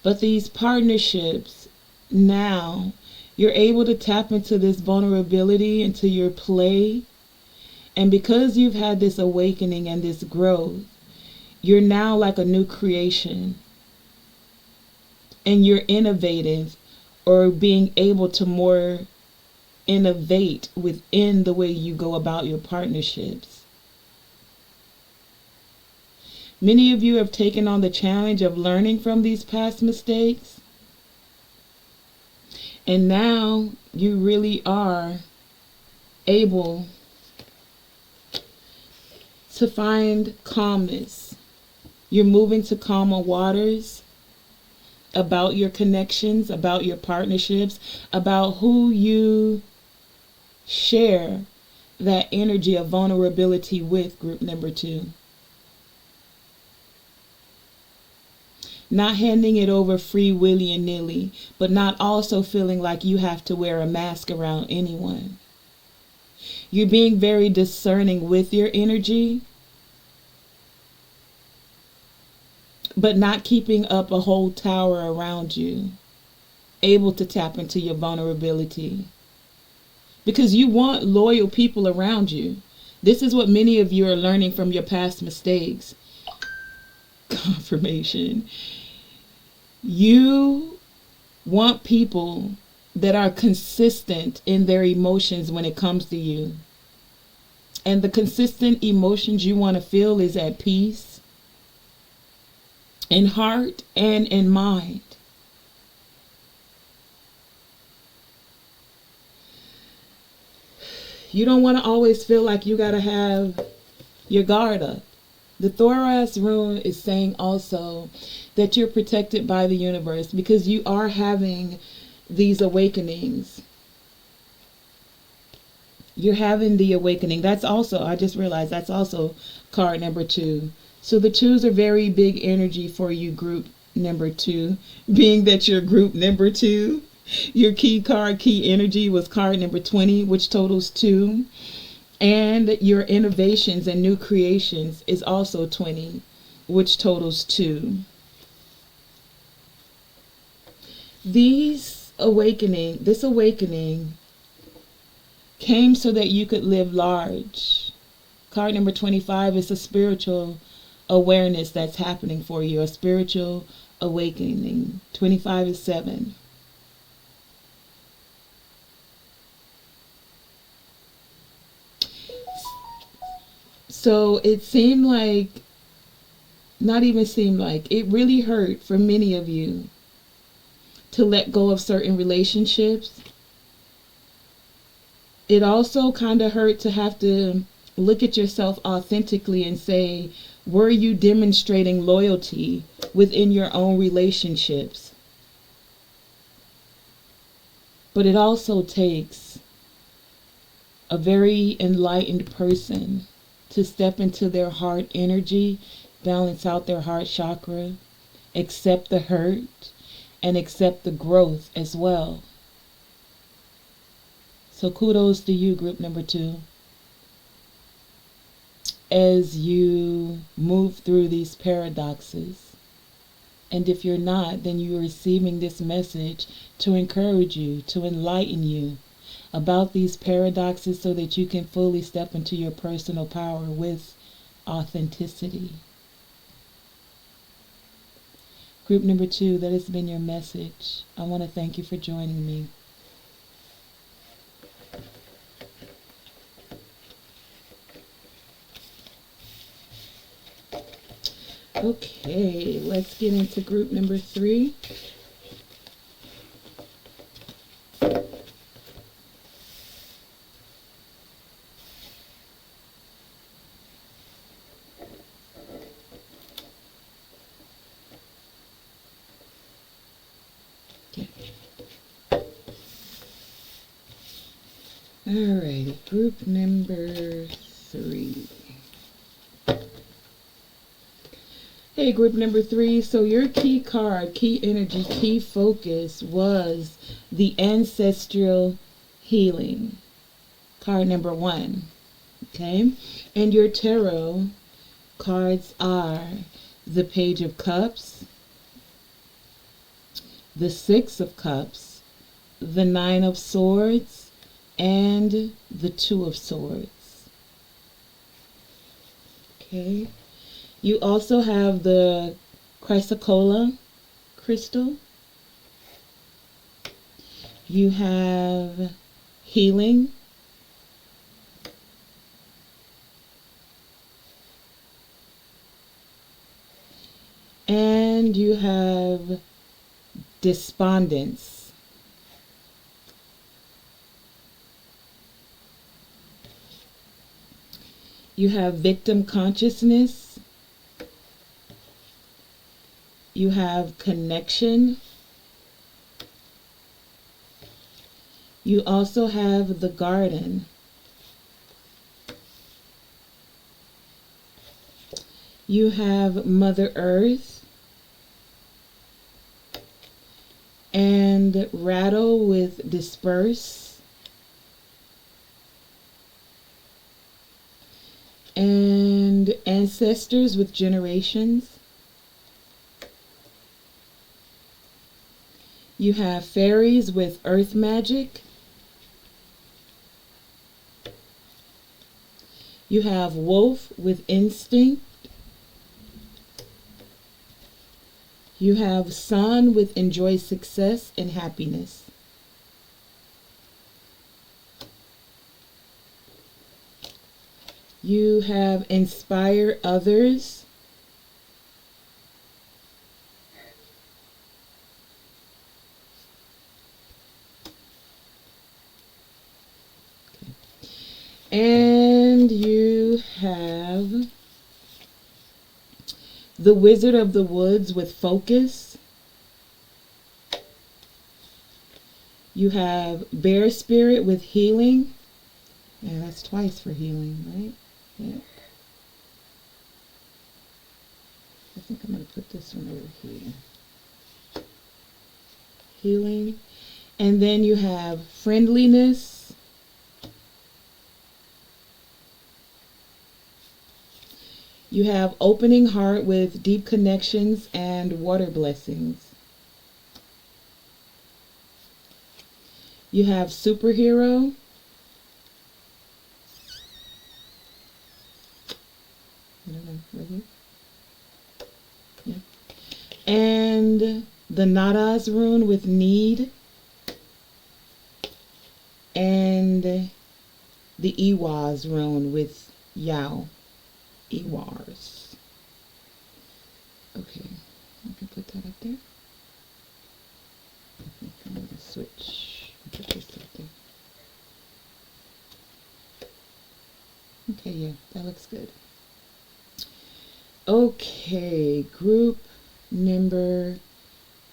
But these partnerships, now you're able to tap into this vulnerability, into your play. And because you've had this awakening and this growth, you're now like a new creation. And you're innovative, or being able to more innovate within the way you go about your partnerships. Many of you have taken on the challenge of learning from these past mistakes. And now you really are able to find calmness. You're moving to calmer waters about your connections, about your partnerships, about who you share that energy of vulnerability with, group number 2. Not handing it over free willy and nilly, but not also feeling like you have to wear a mask around anyone. You're being very discerning with your energy, but not keeping up a whole tower around you. Able to tap into your vulnerability. Because you want loyal people around you. This is what many of you are learning from your past mistakes. Confirmation. You want people that are consistent in their emotions when it comes to you. And the consistent emotions you want to feel is at peace, in heart and in mind. You don't want to always feel like you got to have your guard up. The Thoros rune is saying also that you're protected by the universe because you are having these awakenings. You're having the awakening. That's also, I just realized, that's also card number 2. So the 2s are very big energy for you, group number 2. Being that you're group number 2, your key card, key energy, was card number 20, which totals 2. And your innovations and new creations is also 20, which totals 2. This awakening came so that you could live large. Card number 25 is a spiritual awareness that's happening for you, a spiritual awakening. 25 is 7. So it seemed like, not even seemed like, it really hurt for many of you to let go of certain relationships. It also kind of hurt to have to look at yourself authentically and say, were you demonstrating loyalty within your own relationships? But it also takes a very enlightened person to step into their heart energy, balance out their heart chakra, accept the hurt, and accept the growth as well. So kudos to you, group number 2, as you move through these paradoxes. And if you're not, then you're receiving this message to encourage you, to enlighten you about these paradoxes so that you can fully step into your personal power with authenticity. Group number 2, that has been your message. I want to thank you for joining me. Okay, let's get into group number 3. Alrighty, group number 3. Hey, group number 3. So your key card, key energy, key focus was the ancestral healing. Card number 1. Okay? And your tarot cards are the Page of Cups, the Six of Cups, the Nine of Swords, and the Two of Swords. Okay? You also have the chrysocolla crystal. You have healing. And you have despondence. You have victim consciousness. You have connection. You also have the garden. You have Mother Earth. And rattle with disperse. And ancestors with generations. You have fairies with earth magic. You have wolf with instinct. You have sun with enjoy success and happiness. You have inspire others. And you have the Wizard of the Woods with focus. You have Bear Spirit with healing. Yeah, that's twice for healing, right? Yeah. I think I'm going to put this one over here. Healing. And then you have friendliness. You have opening heart with deep connections and water blessings. You have superhero. I don't know, right here? Yeah. And the Nadas rune with need. And the Iwas rune with Yao. Iwars. Okay, I can put that up there. I think I'm going to switch and put this up there. that looks good. Okay, group number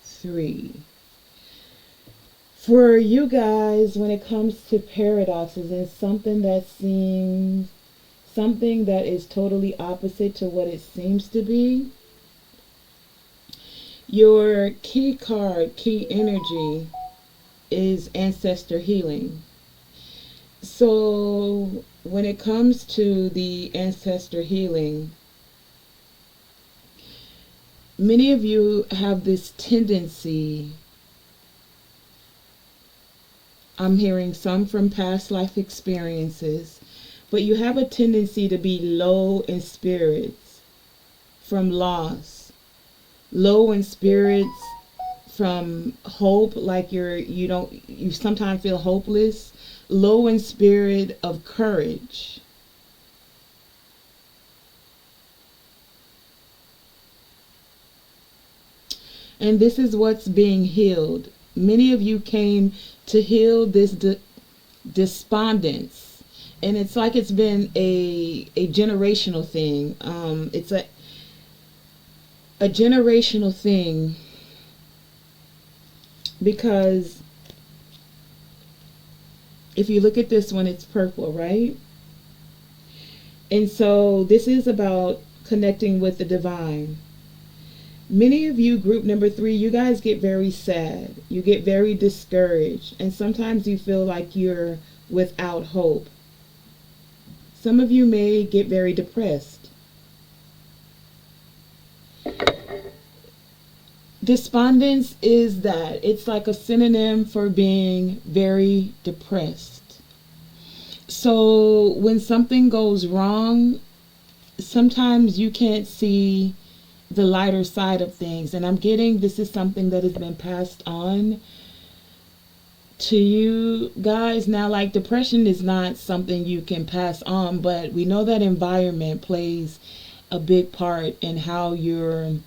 3. For you guys, when it comes to paradoxes and something that seems, something that is totally opposite to what it seems to be, your key card, key energy, is ancestor healing. So when it comes to the ancestor healing, many of you have this tendency, I'm hearing some from past life experiences, but you have a tendency to be low in spirits from loss, low in spirits from hope, like you sometimes feel hopeless, low in spirit of courage. And this is what's being healed. Many of you came to heal this despondence. And it's like it's been a generational thing. It's a generational thing, because if you look at this one, it's purple, right? And so this is about connecting with the divine. Many of you, group number 3, you guys get very sad. You get very discouraged. And sometimes you feel like you're without hope. Some of you may get very depressed. Despondence is that. It's like a synonym for being very depressed. So when something goes wrong, sometimes you can't see the lighter side of things. And I'm getting this is something that has been passed on to you guys. Now, like, depression is not something you can pass on, but we know that environment plays a big part in how you're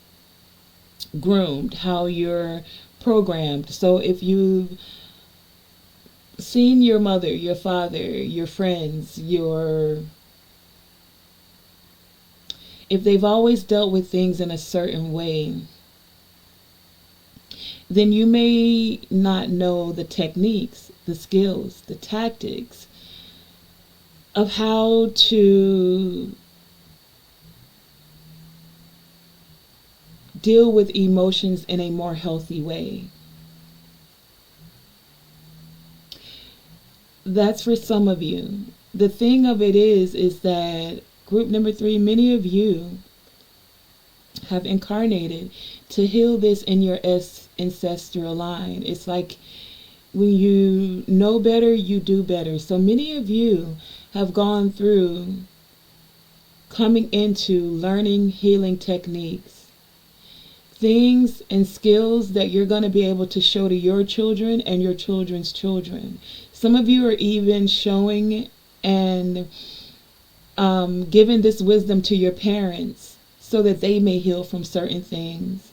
groomed, how you're programmed. So if you've seen your mother, your father, your friends, if they've always dealt with things in a certain way, then you may not know the techniques, the skills, the tactics of how to deal with emotions in a more healthy way. That's for some of you. The thing of it is that group number 3, many of you have incarnated to heal this in your ancestral line. It's like when you know better, you do better. So many of you have gone through coming into learning healing techniques, things and skills that you're going to be able to show to your children and your children's children. Some of you are even showing and giving this wisdom to your parents so that they may heal from certain things.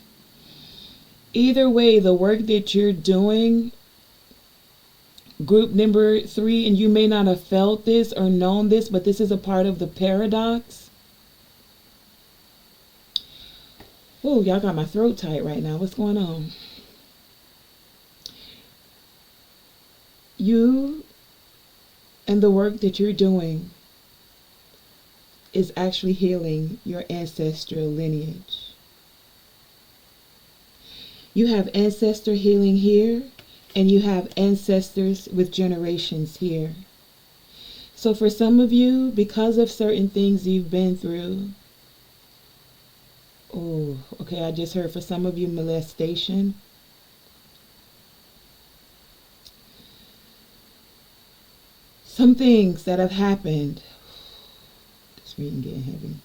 Either way, the work that you're doing, group number 3, and you may not have felt this or known this, but this is a part of the paradox. Oh, y'all got my throat tight right now. What's going on? You and the work that you're doing is actually healing your ancestral lineage. You have ancestor healing here, and you have ancestors with generations here. So for some of you, because of certain things you've been through, oh, okay, I just heard for some of you molestation. Some things that have happened. This reading getting heavy.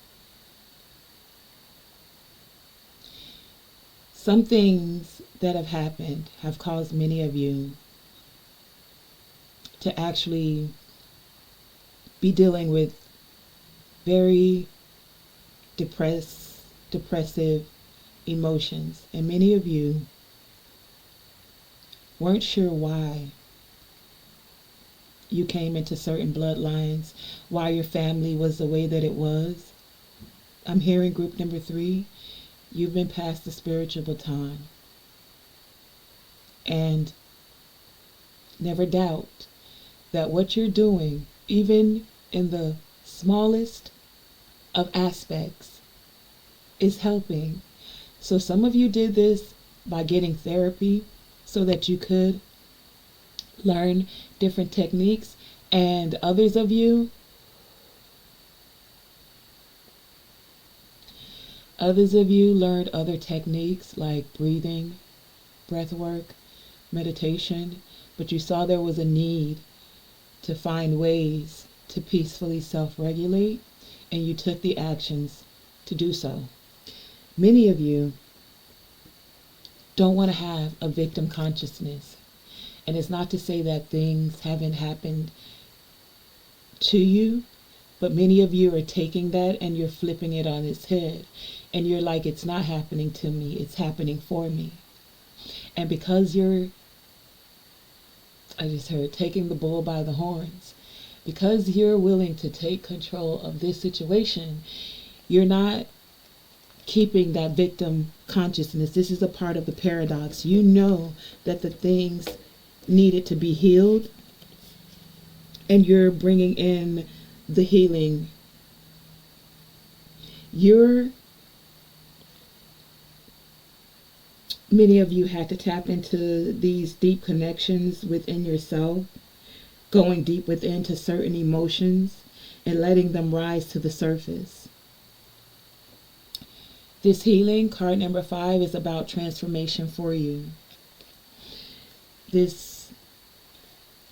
Some things that have happened have caused many of you to actually be dealing with very depressive emotions. And many of you weren't sure why. you came into certain bloodlines, why your family was the way that it was. I'm hearing group number 3, you've been past the spiritual baton. And never doubt that what you're doing, even in the smallest of aspects, is helping. So some of you did this by getting therapy so that you could learn different techniques, and others of you learned other techniques like breathing, breath work, meditation, but you saw there was a need to find ways to peacefully self-regulate, and you took the actions to do so. Many of you don't want to have a victim consciousness. And it's not to say that things haven't happened to you, but many of you are taking that and you're flipping it on its head. And you're like, it's not happening to me, it's happening for me. And because I just heard taking the bull by the horns, because you're willing to take control of this situation, you're not keeping that victim consciousness. This is a part of the paradox. You know that the things needed to be healed, and you're bringing in the healing. Many of you had to tap into these deep connections within yourself, going deep within to certain emotions and letting them rise to the surface. This healing, card number 5, is about transformation for you. This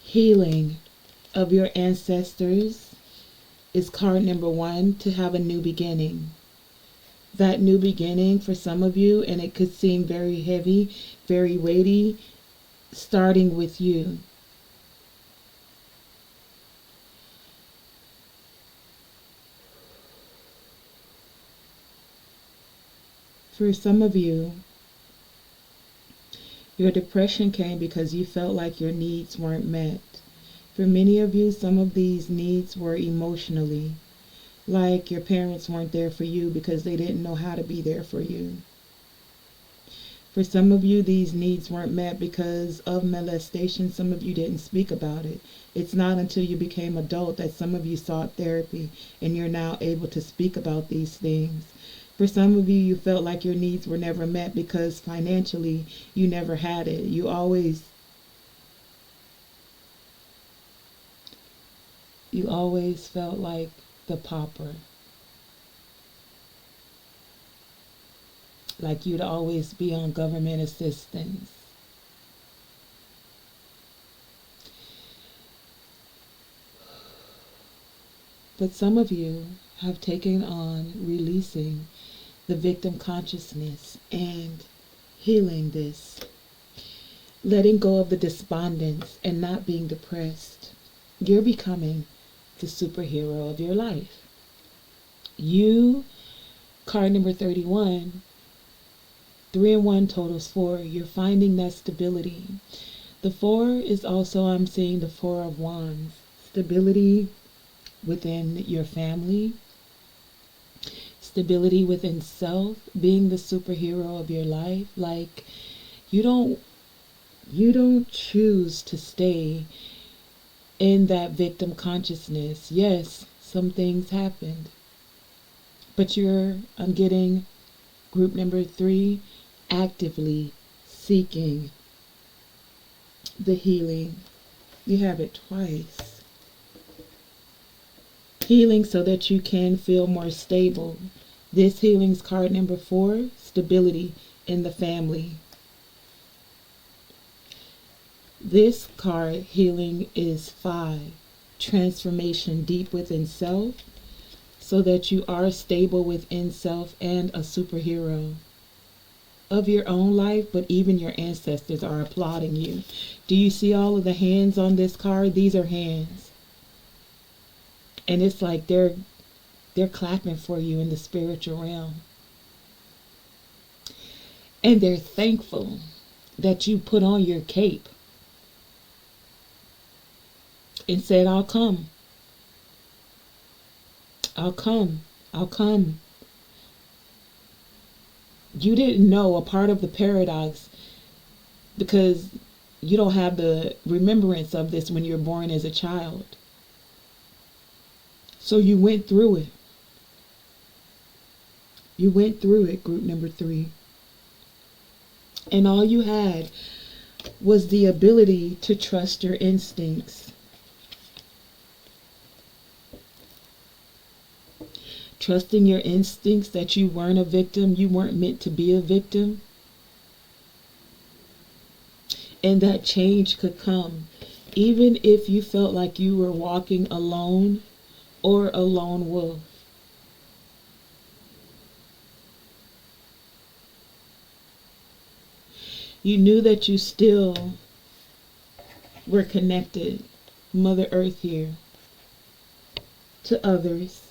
healing of your ancestors is card number 1, to have a new beginning. That new beginning for some of you, and it could seem very heavy, very weighty, starting with you. For some of you, your depression came because you felt like your needs weren't met. For many of you, some of these needs were emotionally, like your parents weren't there for you because they didn't know how to be there for you. For some of you, these needs weren't met because of molestation. Some of you didn't speak about it. It's not until you became adult that some of you sought therapy and you're now able to speak about these things. For some of you, you felt like your needs were never met because financially you never had it. You always felt like the pauper. Like you'd always be on government assistance. But some of you have taken on releasing the victim consciousness and healing this. Letting go of the despondence and not being depressed. You're becoming the superhero of your life. You, card number 31, 3 and 1 totals 4. You're finding that stability. The 4 is also, I'm seeing the 4 of Wands. Stability within your family. Stability within self. Being the superhero of your life. Like, you don't choose to stay in that victim consciousness. Yes, some things happened. But I'm getting group number 3, actively seeking the healing. You have it twice. Healing so that you can feel more stable. This healing's card number 4, stability in the family. This card, healing, is 5, transformation deep within self, so that you are stable within self and a superhero of your own life, but even your ancestors are applauding you. Do you see all of the hands on this card? These are hands. And it's like they're clapping for you in the spiritual realm. And they're thankful that you put on your cape and said, I'll come. I'll come. I'll come. You didn't know a part of the paradox because you don't have the remembrance of this when you're born as a child. So you went through it. You went through it, group number 3. And all you had was the ability to trust your instincts. Trusting your instincts that you weren't a victim, you weren't meant to be a victim. And that change could come, even if you felt like you were walking alone or a lone wolf. You knew that you still were connected, Mother Earth here, to others.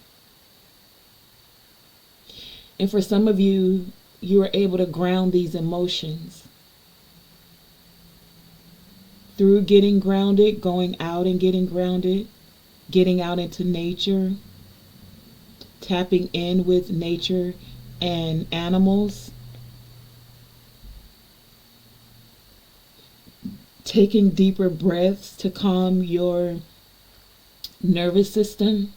And for some of you, you were able to ground these emotions through getting grounded, going out and getting grounded, getting out into nature, tapping in with nature and animals, taking deeper breaths to calm your nervous system.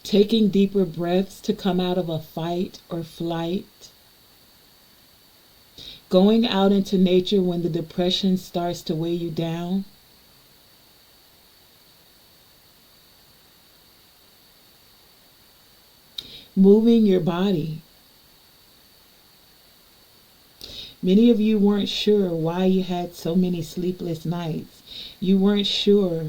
Taking deeper breaths to come out of a fight or flight. Going out into nature when the depression starts to weigh you down. Moving your body. Many of you weren't sure why you had so many sleepless nights. You weren't sure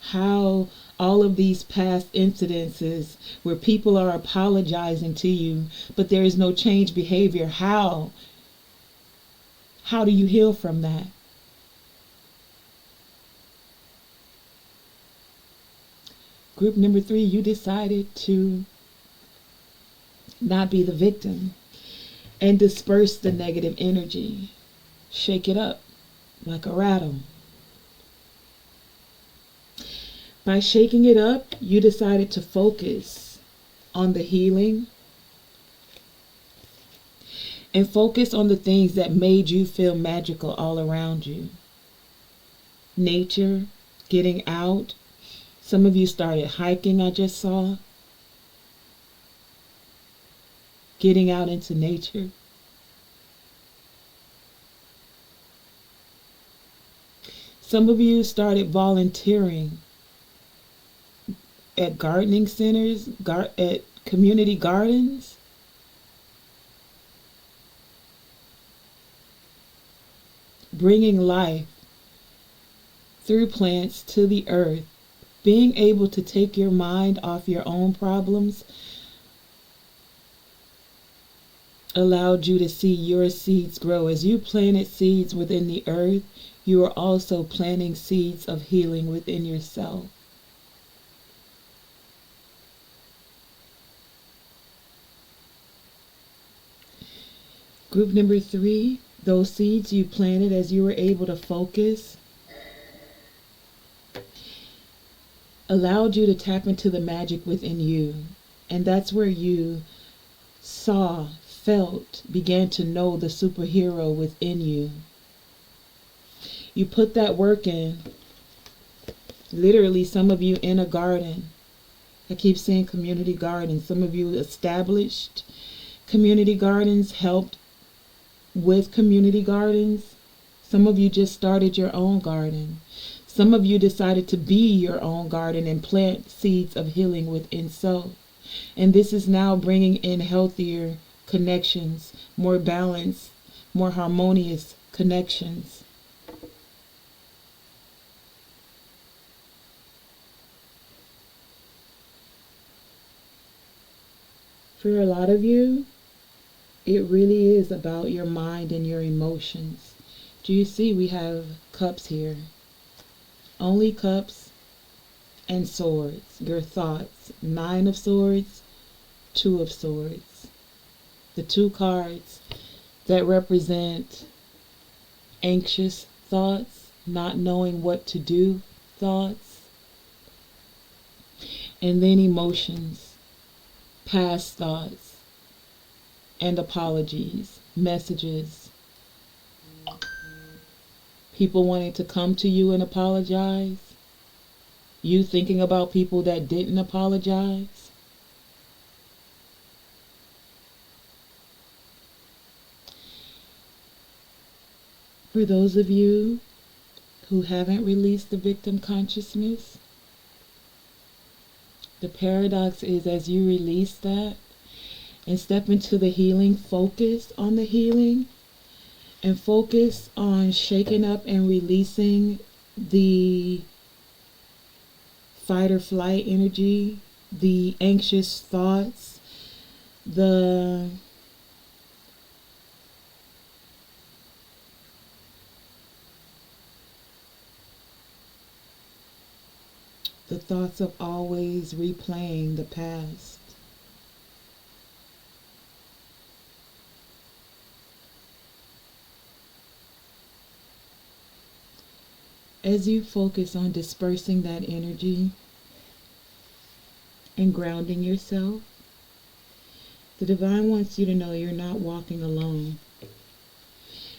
how all of these past incidences where people are apologizing to you, but there is no change behavior. How do you heal from that? Group number 3, you decided to not be the victim and disperse the negative energy. Shake it up like a rattle. By shaking it up, you decided to focus on the healing and focus on the things that made you feel magical all around you. Nature, getting out. Some of you started hiking, I just saw. Getting out into nature. Some of you started volunteering at gardening centers, at community gardens. Bringing life through plants to the earth. Being able to take your mind off your own problems allowed you to see your seeds grow. As you planted seeds within the earth, you are also planting seeds of healing within yourself. Group number 3, those seeds you planted as you were able to focus allowed you to tap into the magic within you. And that's where you saw, felt, began to know the superhero within you. You put that work in. Literally, some of you in a garden. I keep saying community gardens. Some of you established community gardens, helped with community gardens. Some of you just started your own garden. Some of you decided to be your own garden and plant seeds of healing within self. And this is now bringing in healthier connections, more balance, more harmonious connections. For a lot of you, it really is about your mind and your emotions. Do you see we have cups here? Only cups and swords. Your thoughts. 9 of swords, 2 of swords. The 2 cards that represent anxious thoughts, not knowing what to do thoughts, and then emotions, past thoughts, and apologies, messages, people wanting to come to you and apologize, you thinking about people that didn't apologize. For those of you who haven't released the victim consciousness, the paradox is, as you release that and step into the healing, focus on the healing and focus on shaking up and releasing the fight or flight energy, the anxious thoughts, the thoughts of always replaying the past. As you focus on dispersing that energy and grounding yourself, the divine wants you to know you're not walking alone.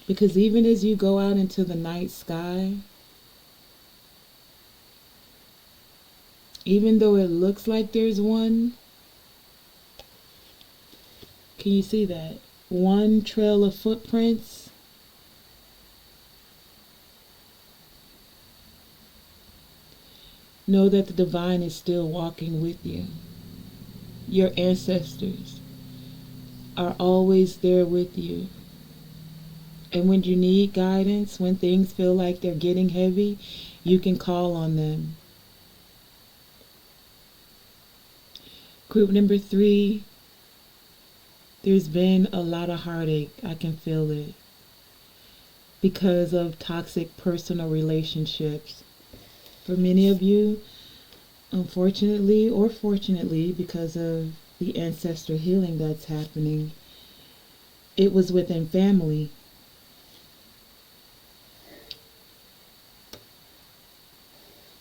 Because even as you go out into the night sky, even though it looks like there's one, can you see that? One trail of footprints. Know that the divine is still walking with you. Your ancestors are always there with you. And when you need guidance, when things feel like they're getting heavy, you can call on them. Group number 3, there's been a lot of heartache. I can feel it. Because of toxic personal relationships. For many of you, unfortunately or fortunately, because of the ancestor healing that's happening, it was within family.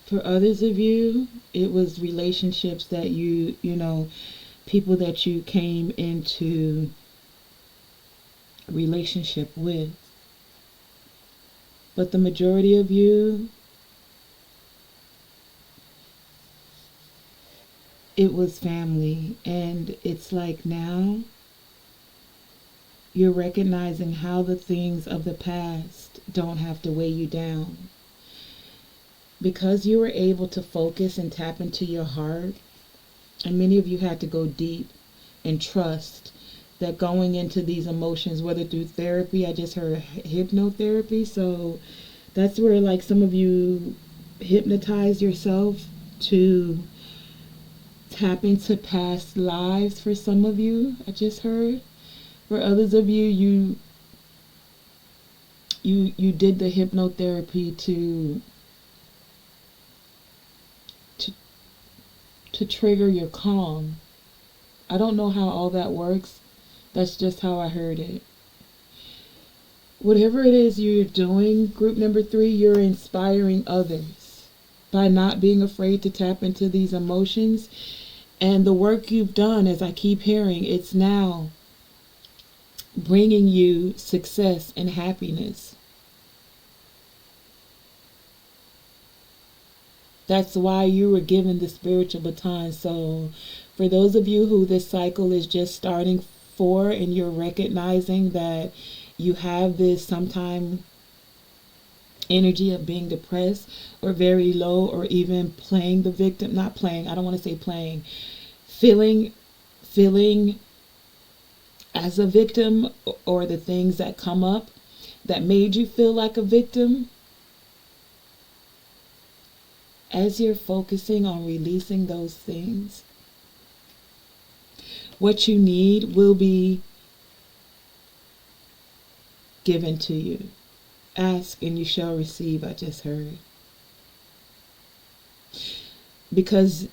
For others of you, it was relationships that you know, people that you came into relationship with. But the majority of you, it was family. And it's like now you're recognizing how the things of the past don't have to weigh you down. Because you were able to focus and tap into your heart, and many of you had to go deep and trust that going into these emotions, whether through therapy, I just heard hypnotherapy, so that's where like some of you hypnotize yourself to tap into past lives. For some of you, I just heard. For others of you, you did the hypnotherapy to trigger your calm. I don't know how all that works. That's just how I heard it. Whatever it is you're doing, group number 3, you're inspiring others by not being afraid to tap into these emotions. And the work you've done, as I keep hearing, it's now bringing you success and happiness. That's why you were given the spiritual baton. So for those of you who this cycle is just starting for, and you're recognizing that you have this sometime energy of being depressed or very low, or even playing the victim, not playing, I don't want to say playing, feeling as a victim, or the things that come up that made you feel like a victim. As you're focusing on releasing those things, what you need will be given to you. Ask and you shall receive, I just heard. Because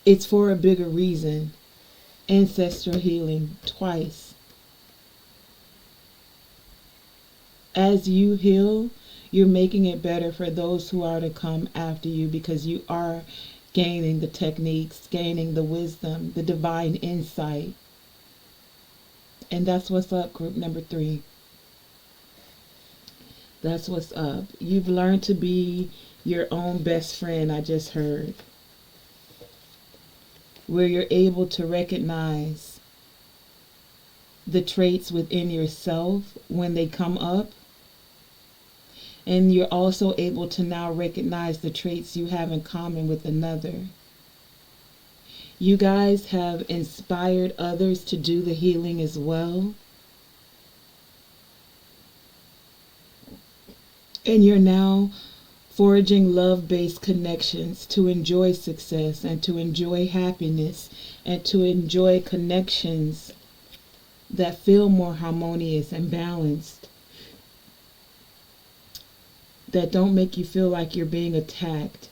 it's for a bigger reason. Ancestral healing twice. As you heal, you're making it better for those who are to come after you, because you are gaining the techniques, gaining the wisdom, the divine insight. And that's what's up, group number 3. That's what's up. You've learned to be your own best friend, I just heard. Where you're able to recognize the traits within yourself when they come up. And you're also able to now recognize the traits you have in common with another. You guys have inspired others to do the healing as well. And you're now forging love-based connections to enjoy success and to enjoy happiness and to enjoy connections that feel more harmonious and balanced, that don't make you feel like you're being attacked,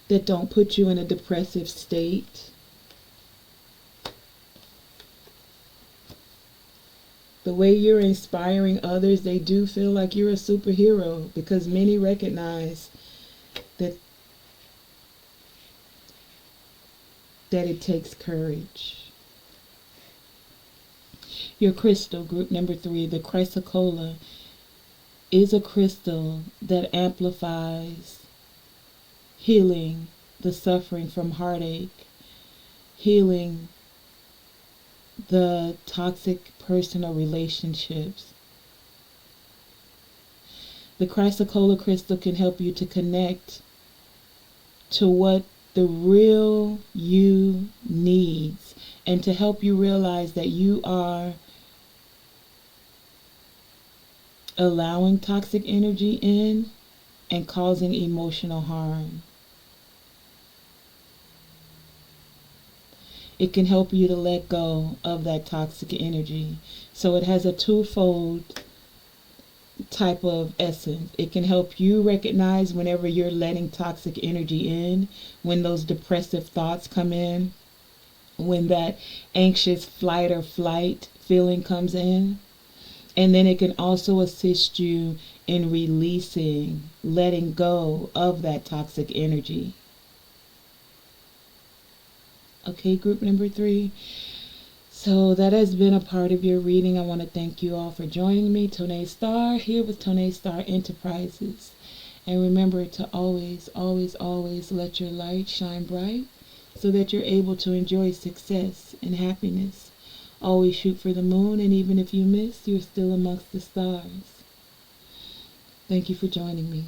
that don't put you in a depressive state. The way you're inspiring others, they do feel like you're a superhero, because many recognize that it takes courage. Your crystal, group number 3, the chrysocolla, is a crystal that amplifies healing the suffering from heartache, healing the toxic personal relationships. The chrysocolla crystal can help you to connect to what the real you needs, and to help you realize that you are allowing toxic energy in and causing emotional harm. It can help you to let go of that toxic energy. So it has a twofold type of essence. It can help you recognize whenever you're letting toxic energy in, when those depressive thoughts come in, when that anxious flight or flight feeling comes in. And then it can also assist you in releasing, letting go of that toxic energy. Okay, group number 3. So that has been a part of your reading. I want to thank you all for joining me. Tonae Star, here with Tonae Star Enterprises. And remember to always, always, always let your light shine bright, so that you're able to enjoy success and happiness. Always shoot for the moon, and even if you miss, you're still amongst the stars. Thank you for joining me.